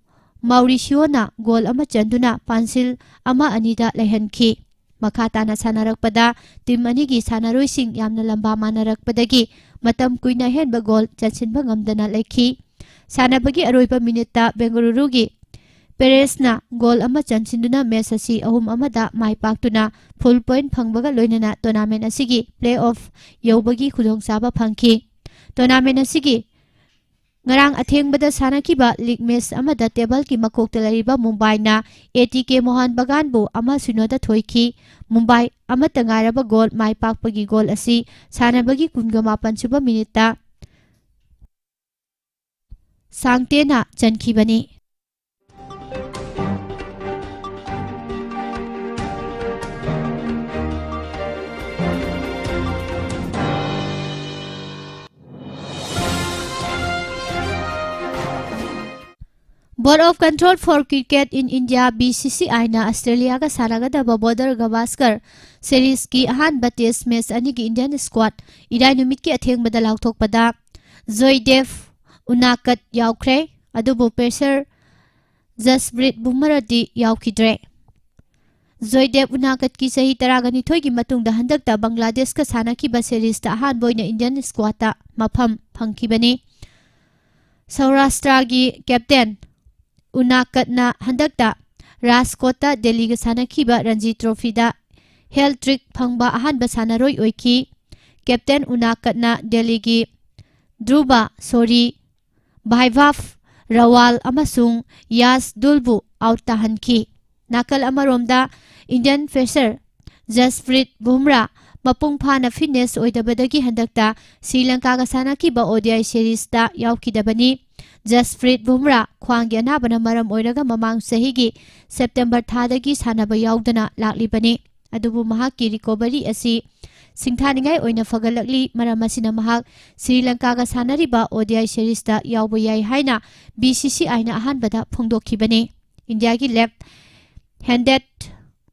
Mauricio na goal ama chanduna pansil ama anida lehanki makhatana sanarakpada team ani gi sanaroi sing yamna lamba manarakpadagi matam kuina henba goal chansinba ngamdana lekhi sanabagi aroiba minita Bengaluru gi Perez na goal ama chansinduna match asi ahum amada mai paktuna full point phangbaga loinana tournament asigi playoff yobagi khudong saba phangki tournament asigi ngarang athengbada sanakiba league match amada table ki makokta lariba Mumbai na ATK Mohan Bagan bu ama sunoda thoiki Mumbai amata ngaraba goal mai pakpagi goal asi sanabagi kunga mapan suba minute sangtena chankhibani Board of Control for Cricket in India BCCI na Australia ka sanagadaba Border Gavaskar series ki ahanba test match ani ki Indian squad irai numit ki athengbada lauthokpada Joydev Unakat yaukre adubu peser Jasprit Bumrah yaukidre Joydev Unakat ki sahi taragani thoi ki matungda handakta Bangladesh ka sanakiba series ta ahanboina Indian squad ta mafam phangkhibani Saurashtra gi captain Unakat na handakta Raskota Delhi ga sanakiba Ranji Trophy da Hell Trick phangba ahanba sanaroi oiki Captain Unakat na Delhi gi Dhruva Sori Bhaivaf Rawal amasung Yas Dulbu out tahanki nakal amaromda Indian pacer Jasprit Bumrah mapung phana fitness oidabadagi handakta Sri Lanka ga sanakiba ODI series ta yaukidabani Jasprit Bumrah khwang gi anabana maram oiraga mamang sahigi September thadagi sanaba yaudana laklibani adubu mahakki recovery asi singthanigai oina fagalakli maram asina mahak Sri Lanka ga sanariba ODI series ta yauba yai haina BCCI na ahanbada phongdokhibani India gi left handed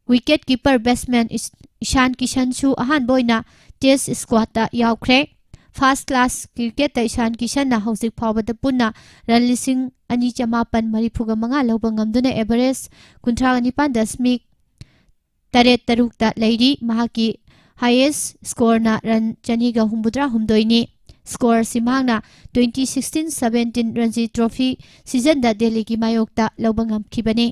wicket keeper batsman Ishan Kishan su ahanboina test squad ta yaukre First class cricket Ishan Kishan na hausik phawbada punna run lising ani chamapan marifuga manga lawba ngamduna average 39.8 taruk lairi mahaki highest score na run chaniga humbudra humdoini score simangna 2016-17 Ranji Trophy season da Delhi ki mayokta lawba ngamkhibani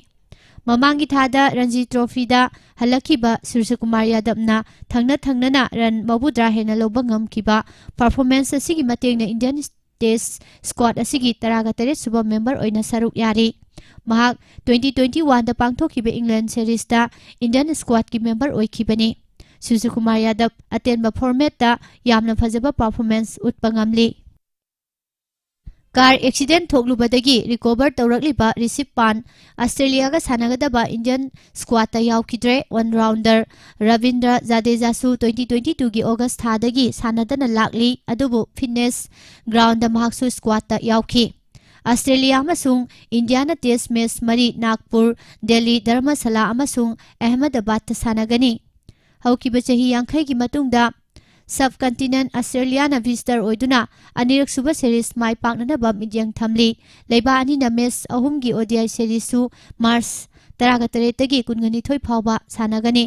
Mamangi thada Ranji Trophy da halakiba Suryakumar Yadav na thangna ran mabudra hena lawba ngamkiba performance asigi matengna Indian Test squad asigi taraga tare suba member oina saruk yari mahak 2021 da pangthokiba England series da Indian squad ki member oikhibani Suryakumar Yadav atenba format da yamna fajaba performance utpangamli car accident thoklubadagi recover tawrakliba Rishabh Pant Australia ga sanagadaba Indian squad ta yaukidre one rounder Ravindra Jadeja su 2022 gi August thadagi sanadana lakli adubu fitness ground da mahaksu squad ta yaukhi Australia amasung India na test match mari Nagpur Delhi Dharmasala amasung Ahmedabad ta sanagani haukiba chahi yankhai gi matungda Subcontinent Australia na visitor oiduna anirak suba series mai paknana ba midyang thamli leiba ani na match ahum gi ODI series su March 13 tagi kungani thoi phawba sanagani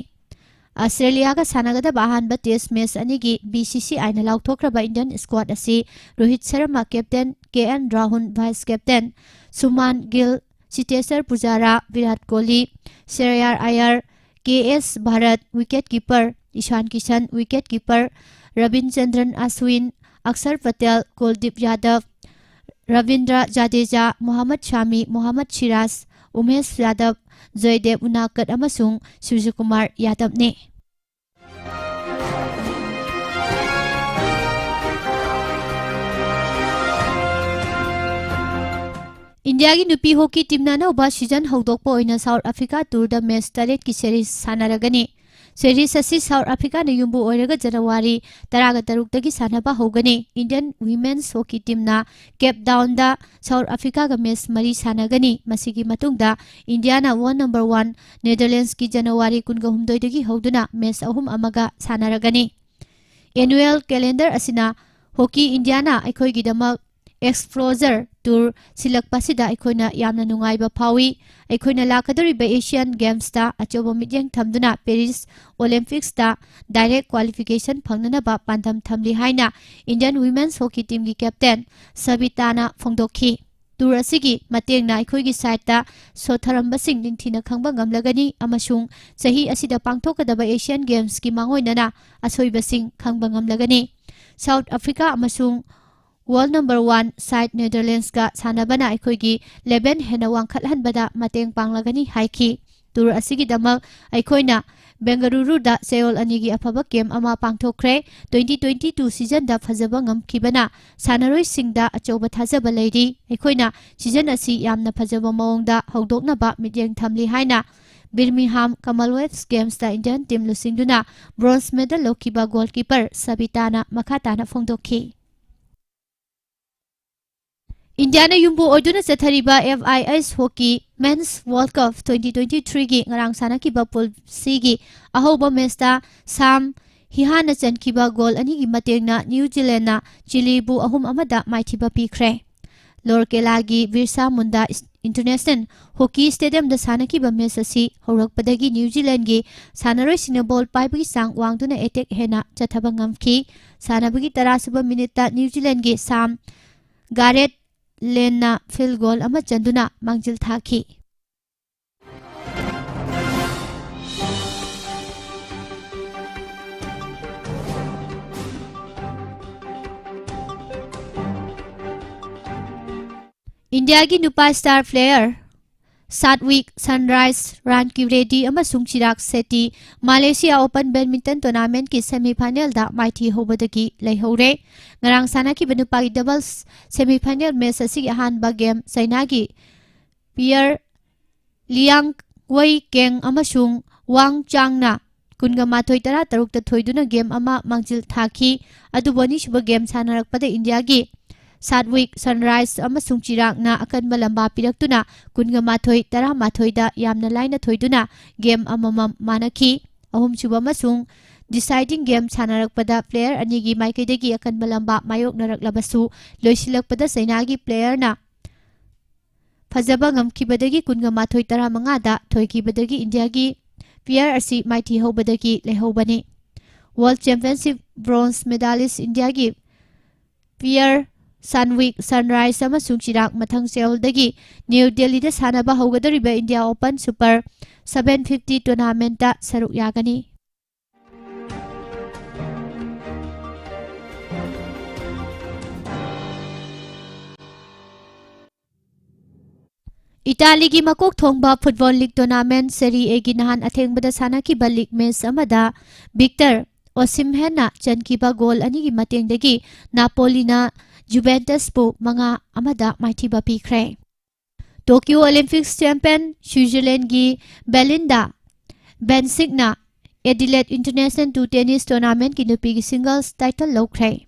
Australia ga sanagada bahan ba test match ani gi BCCI na lauthokraba Indian squad asi Rohit Sharma captain KN Rahul vice captain Suman Gill Chitesar Pujara Virat Kohli Shreyas Iyer KS Bharat wicket keeper Ishan Kishan wicket keeper Ravichandran Ashwin Akshar Patel Kuldeep Yadav Ravindra Jadeja Mohammad Shami Mohammad Shiraz Umesh Yadav Joydev Unakat amasung Suryakumar Yadav ne India gi nupi hockey team na nauba season hawdokpa oina South Africa tour da match taret ki series sanaragani series asi South Africa na yumbu oiraga January 13 tagi sanaba hogani Indian women's hockey team na Cape Town da South Africa ga match mari sanagani masigi matungda India na number 1 Netherlands ki January 13 tagi hogduna match ahum amaga sanaragani annual calendar asina hockey India na aikoi gi damak Exposure Tour silakpasida aikoina yamna nungaiba phawi aikoina lakadoriba Asian Games ta achoba midyang thamduna Paris Olympics ta direct qualification phangnana ba pantham thamli haina Indian women's hockey team gi captain Sabitana phongdokhi tour asigi matengna aikoi gi side ta sotharamba sing ningthina khangba ngamlagani amasung sahi asida pangthokadaba Asian Games ki mangoinana asoiba sing khangba ngamlagani South Africa amasung World number 1 side Netherlands ka sanabana aikhoigi 11 hena wangkhathanbada mateng panglagani haiki. Tur asigi damak aikhoina Bengaluru da Seoul anigi afaba game ama pangthokre 2022 season da phajaba ngamkhibana sanaroi singda achoba thajaba leidi aikhoina season asi yamna phajaba maongda hawdoknaba midyeng thamli haina Birmingham Commonwealth Games da Indian team lusingduna bronze medal lokiba goalkeeper Sabitana Makhatana phongdokhi. Indiana yumbu oduna chathariba FIS Hockey Men's World Cup 2023 gi ngarang sanakiba pool C gi ahoba match Sam Hihana chankiba goal ani gi matengna New Zealand na Chile bu ahum amada maithiba pikre. Lorkela gi Birsa Munda International Hockey Stadium da sanakiba match asi horakpadagi New Zealand gi sanaroi sina ball paibagi sang wangduna attack hena chathaba ngamki sanabagi tarasuba minute ta New Zealand gi Sam Gareth Lena field goal ama chanduna mangjil thaki. India gi nupa star player Satwik Sunrise Ranki Reddy amasung Chirag Sethi Malaysia Open Badminton Tournament ki semi-final da maithi hobadagi leihore ngarang sanaki benupagi doubles semi-final match asigi ahanba game Sainagi Pierre Liang Wei Keng amasung Wang Changna kunga mathoi tara tarukta thoiduna game ama mangjil thaki aduboni suba game sanarakpada India gi Satwik Sunrise amasung Chirag na akanba lamba piraktuna kunga mathoi tara mathoi da yamna laina thoiduna game amamam manaki ahum suba amasung deciding game sanarakpada player anigi maikaidagi akanba lamba mayok naraklabasu loisilakpada Sainagi player na phajaba ngamkhibadagi kunga mathoi tara manga da thoikibadagi India gi Pierre asi maithi hobadagi lehobani. World Championship bronze medalist India gi Pierre Sunwik Sunrise amasung Chirag mathang Seoul dagi New Delhi da sanaba haugadariba India Open Super 750 tournament da saruk yagani. Italy gi makok thongba football league tournament Serie A gi nahan athengbada sanakiba league match amada Victor Osimhen na chankiba goal ani gi matengdagi Napoli na Juventus bu manga amada maithiba pikre. Tokyo Olympics champion Switzerland gi Belinda Bencic na Adelaide International 2 tennis tournament ki nupi gi singles title lokre.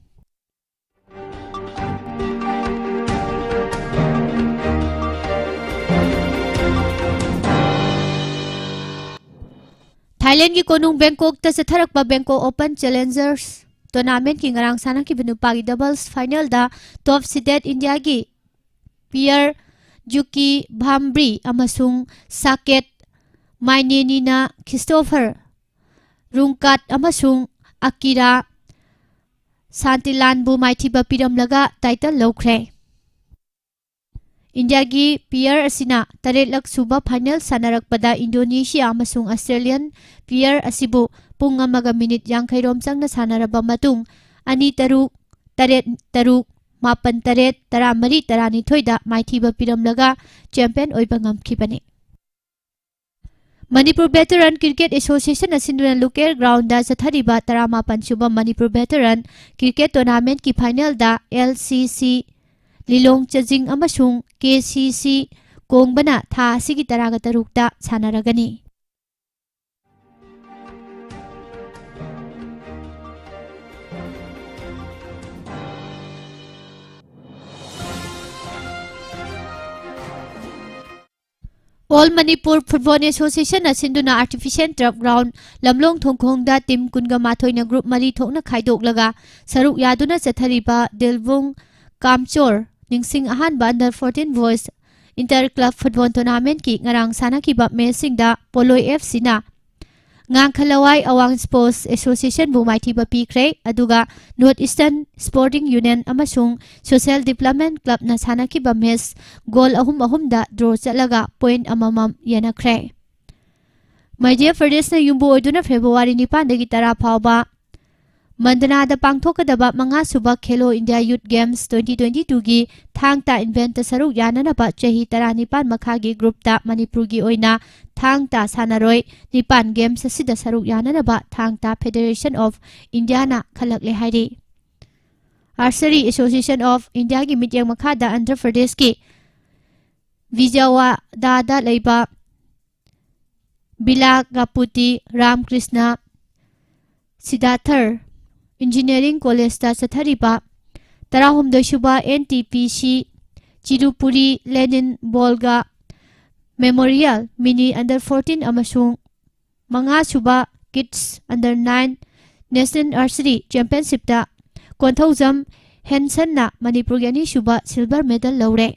Thailand ki konung Bangkok ta satharakpa Bangkok Open Challengers tournament ki ngarang sanaki benupagi doubles final da top seeded India gi Pierre Juki Bhambri amasung Saket Maineni na Christopher Rungkat amasung Akira Santilan bu maithiba piramlaga title lokre. India gi Pierre asina taretlak suba final sanarakpada Indonesia amasung Australian Pierre asibu pung amaga minute yangkhairom changna sanaraba matung ani taruk taret taruk mapan taret taramari tarani thoida maithiba piramlaga champion oiba ngamkhibani. Manipur Veteran Cricket Association asinduna Luker ground da chathariba taramapan suba Manipur Veteran Cricket Tournament ki final da LCC Lilong Chajing amasung KCC Kongbana tha asigi taraga tarukta sanaragani. All Manipur Football Association asinduna artificial turf ground lamlong thongkhong da team kunga mathoi na group mari thokna khaidok laga saruk yaduna chathariba Delbung Kamchor ningsing ahanba under 14 boys inter club football tournament ki ngarang sanakiba matching da Poloi FC na Ngangkhalawai Awang Sports Association bu maithiba pikre aduga North Eastern Sporting Union amasung Social Development Club na sanakiba match goal ahum da draw chalaga point amamam yanakre. Madhya Pradesh na yumbu oduna February 9 dagi tara phawba Mandana pangthokadaba manga suba Khelo India Youth Games 2022 gi thangta event saruk yananaba chahi 19 makhagi group ta Manipur gi oina thangta sanaroi nipan games asida saruk yananaba thangta Federation of India na khalakle hairi. Archery Association of India gi mityang makhada Andhra Pradesh ki Vijayawada da leiba Bilagaputi Ramkrishna Siddharthar Engineering College ta Sathariba Tarahumdoi Suba NTPC Chirupuri Lenin Bolga Memorial Mini Under 14 amasung Manga Suba Kids Under 9 National Archery Championship ta Konthojam Henson na Manipur yani Suba silver medal laure.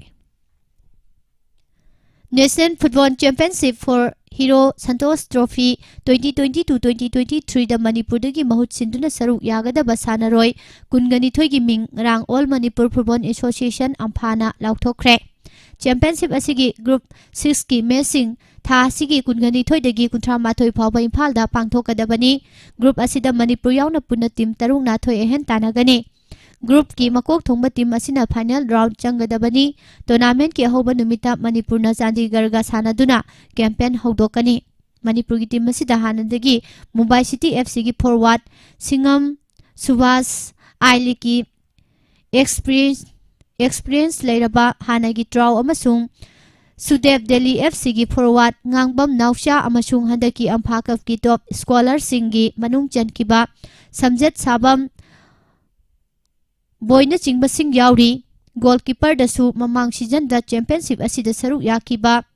National Football Championship for Hero Santos Trophy 2022-2023 da Manipur dagi mahut sinduna saruk yagadaba sanaroi kungani thoigi ming rang All Manipur Football Association amphana lauthokre. Championship asigi group 6 ki mesing tha asigi kungani thoi dagi kunthra mathoi phawba Imphal da pangthokadabani. Group asida Manipur yauna punna team tarung na thoi ehen tanagani. Group ki makok thongba team asina final round changadabani. Tournament ki ahoba numita Manipur na Chandigarh ga sanaduna campaign hodokani. Manipur ki team asida hanadagi Mumbai City FC ki forward Singam Subhas Aili ki experience leiraba hanagi draw amasung Sudev Delhi FC ki forward Ngangbam Nausha amasung handaki amphakaf ki top scholar singi manung chankiba Samjet Sabam Boyna chingba sing yauri. Goalkeeper dasu mamang season da championship asida saruk yakiba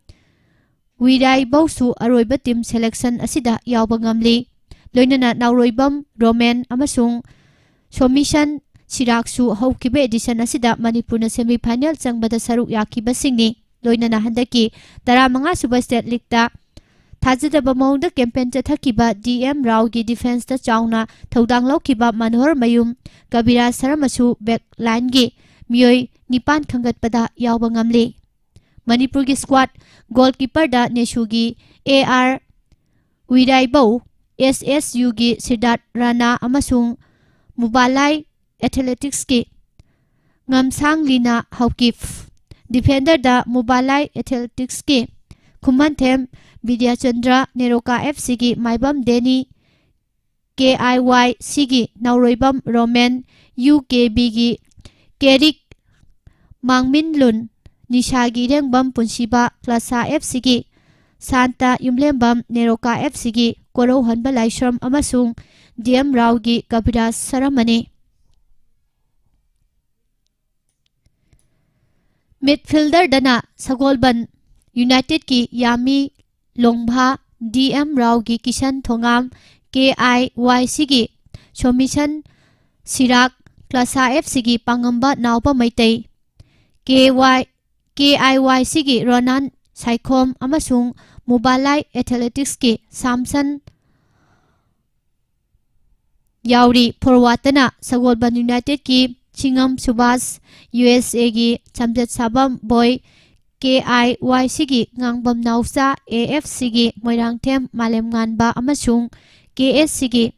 Wirai Bausu aroiba team selection asida yawba ngamli. Loinana nauroibam Roman amasung Somishan Siraksu haukiba edition asida Manipur na semi final changbada saruk yakiba singni. Loinana handaki tara manga suba state league ta Thajadaba maungda campaign chathakiba DM Rao gi defense ta chauna thodang laukiba Manohar Mayum Kabira Saramasu backline gi mioi nipan khangatpada yawba ngamli. Manipur gi squad goalkeeper da Neshugi AR Wiraibau SSU gi Siddharth Rana amasung Mubalai Athletics ki Ngamsang Lina Haukif. Defender da Mubalai Athletics ki Kumanthem Vidya Chandra Neroka FC ki Maibam Deni KIY Sigi Nauroibam Roman UKB gi Kerik Mangmin Lun Nishagi Rengbam Punsiba Plaza FC ki Santa Yumlembam Neroka FC ki Koro Hanba Laishram amasung DM Rao gi Kabira Saramani. Midfielder dana Sagolban United ki Yami Longbha DM Rao gi Kishan Thongam KIYC gi Somishan Sirak Klasa FC gi Pangamba Naupa Maitei KIYC gi Ronan Saikhom amasung Mubalai Athletics ki Samson Yauri Forwatana Sagolban United ki Chingam Subhas USA gi Chamjat Sabam Boy KIYC gi Ngangbam Nausa AFC gi Moirangthem Malem Nganba amasung KSC gi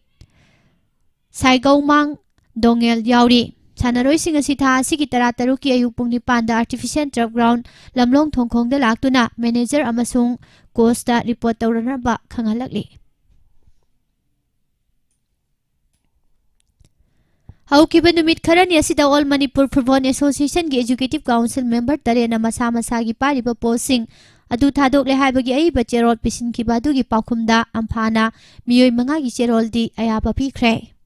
Saigaumang Dongel Yauri. Sanaroi sing asi tha asigi tarataru ki ayuk pung nipan da artificial turf ground lamlong thongkhong da laktuna manager amasung coach da report tawranaba khangalakli. Haukiba numit kharani asida All Manipur Football Association gi Executive Council member tarena masa masa gi pariba posting adu thadokle haibagi aiba cherol pisin ki badu gi paukhumda amphana miyoi manga gi cherol di ayaba phikhre.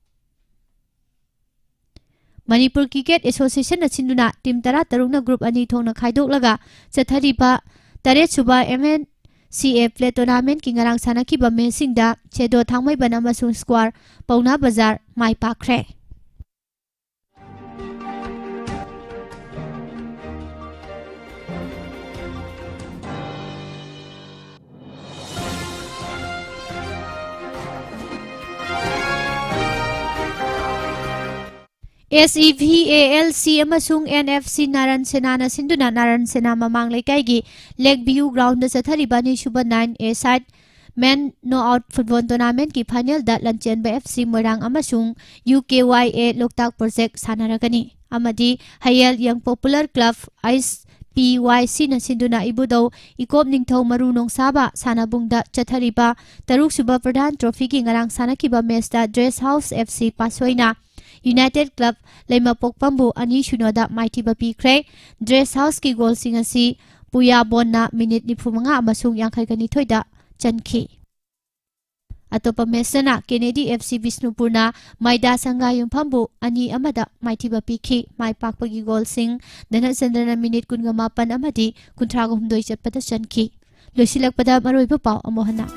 Manipur Cricket Association achinduna team tara tarungna group ani thongna khaidoklaga chathariba taret suba MNCA play tournament ki ngarang sanakiba mesingda chedo thangmai bana masung square Pauna Bazar mai pakhre. SEVALC amasung NFC Naran Sena na sinduna Naran Sena mamang laikai gi Lakeview ground da chathariba ni suba 9A side Men No-out Football Tournament ki final da Lanchen FC Moirang amasung UKYA Loktak Project sanaragani. Amadi Hayal Young Popular Club Ice PYC na sinduna ibudaw ikop ningthaw marunong saba sanabungda chathariba taruk suba pradhan trophy ki ngarang sanakiba match Dress House FC Pasoina United Club Leimapok Pambu ani shunoda maithiba pikre. Dress House ki goal sing asi Puya Bonna minute 95 amasung 52 da chanki. Atopa mesana Kennedy FC Bisnupurna Maida Sangayum Pambu ani amada maithiba pikhi mai pakpagi goal sing dana sandana minute 18 amadi 32 chatpada chanki. Losilakpada maroiba paw amohana.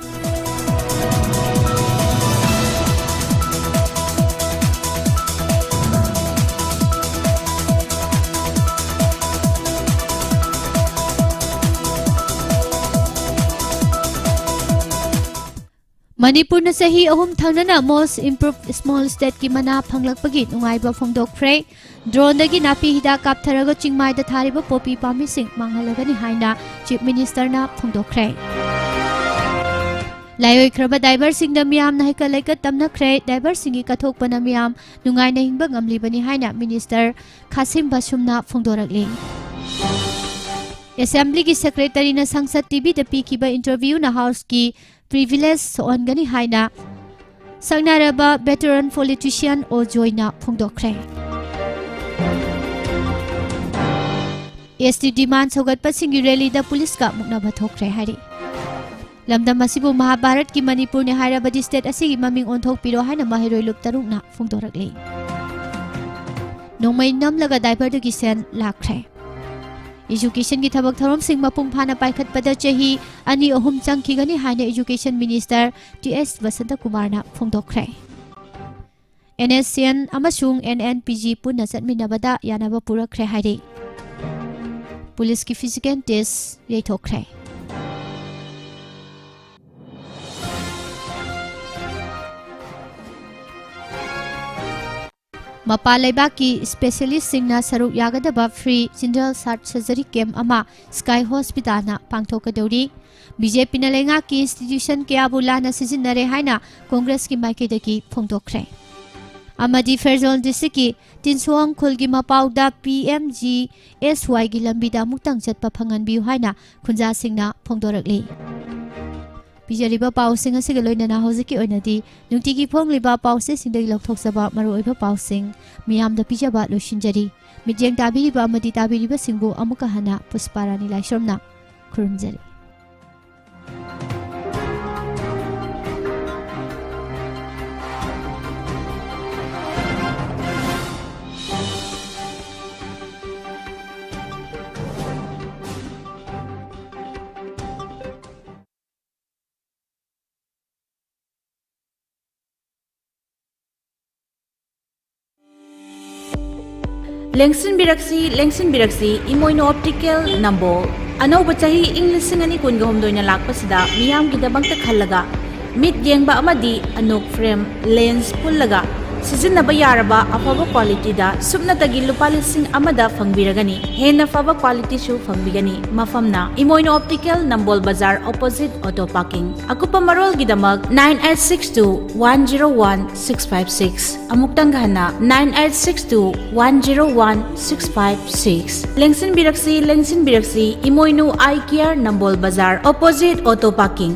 Manipur na sahi ahum thangnana most improved small state ki mana phanglakpagi nungaiba phongdokkhre. Drone dagi napi hida kaptharaga chingmai da thariba popi pami sing manghalagani haina Chief Minister na phongdokkhre. Layoi khraba diver sing da miyam na hika laika tamna khre diver singi kathokpa na miyam nungai na hingba ngamlibani haina Minister Khasim Basum na phongdorakli. Assembly ki Secretary na Sangsad TV da pikiba interview na House ki privilege soongani haina sangnaraba veteran politician Ojoina phongdokkhre. ST demand sogatpa singi rally da police ka muknaba thokkhre hari. Lamdam asibu Mahabharat ki Manipur ne hairabadi state asigi maming onthokpiro haina mahiroi lup taruk na phongdorakli. Nongmai namlaga diaper da ki sen lakhre. Education ki thabak tharom sing mapung phana paikhat pada chahi ani ahum changkhigani haina Education Minister TS Vasanta Kumar na phongdokkhre. NSCN amasung NNPG punna chatminabada yanaba purakkhre hairi. Police ki physical test yaithokkhre. Mapalaiba ki specialist singna saruk yagadaba free general surgery camp ama Sky Hospital na pangthokadori. BJP na lenga ki institution kaya bula na sizinare haina Congress ki maikidaki phongdokkhre. Amadi Fairzone District ki Tinsuang Khulgi Mapauda PMG SY gi lambida muktang chatpa phanganbiu haina Khunja singna phongdorakli. Pijariba pausing asiga loinana hojiki oinadi nungtigi phongliba pause singdagi lokthokjaba maruoiba pausing miyamda pijaba losinjari mijeng tabiriba amadi tabiriba singbu amuka hana Pusparani Laisomna khurumjari. Lengsin biraksi imoino optical number ano bacahi English singani kun gahom doina lakpasida miyam gidabangta khallaga mid yengba amadi anok frame lens pullaga sizinaba yaraba afaba quality da subnatagi lupa lising amada fangbiragani hena faba quality su fangbigani mafamna imoino optical nambol bazar opposite auto parking akupa marol gidamag 9862101656 amuktang gahana 9862101656 lengsin biraksi imoino eye care nambol bazar opposite auto parking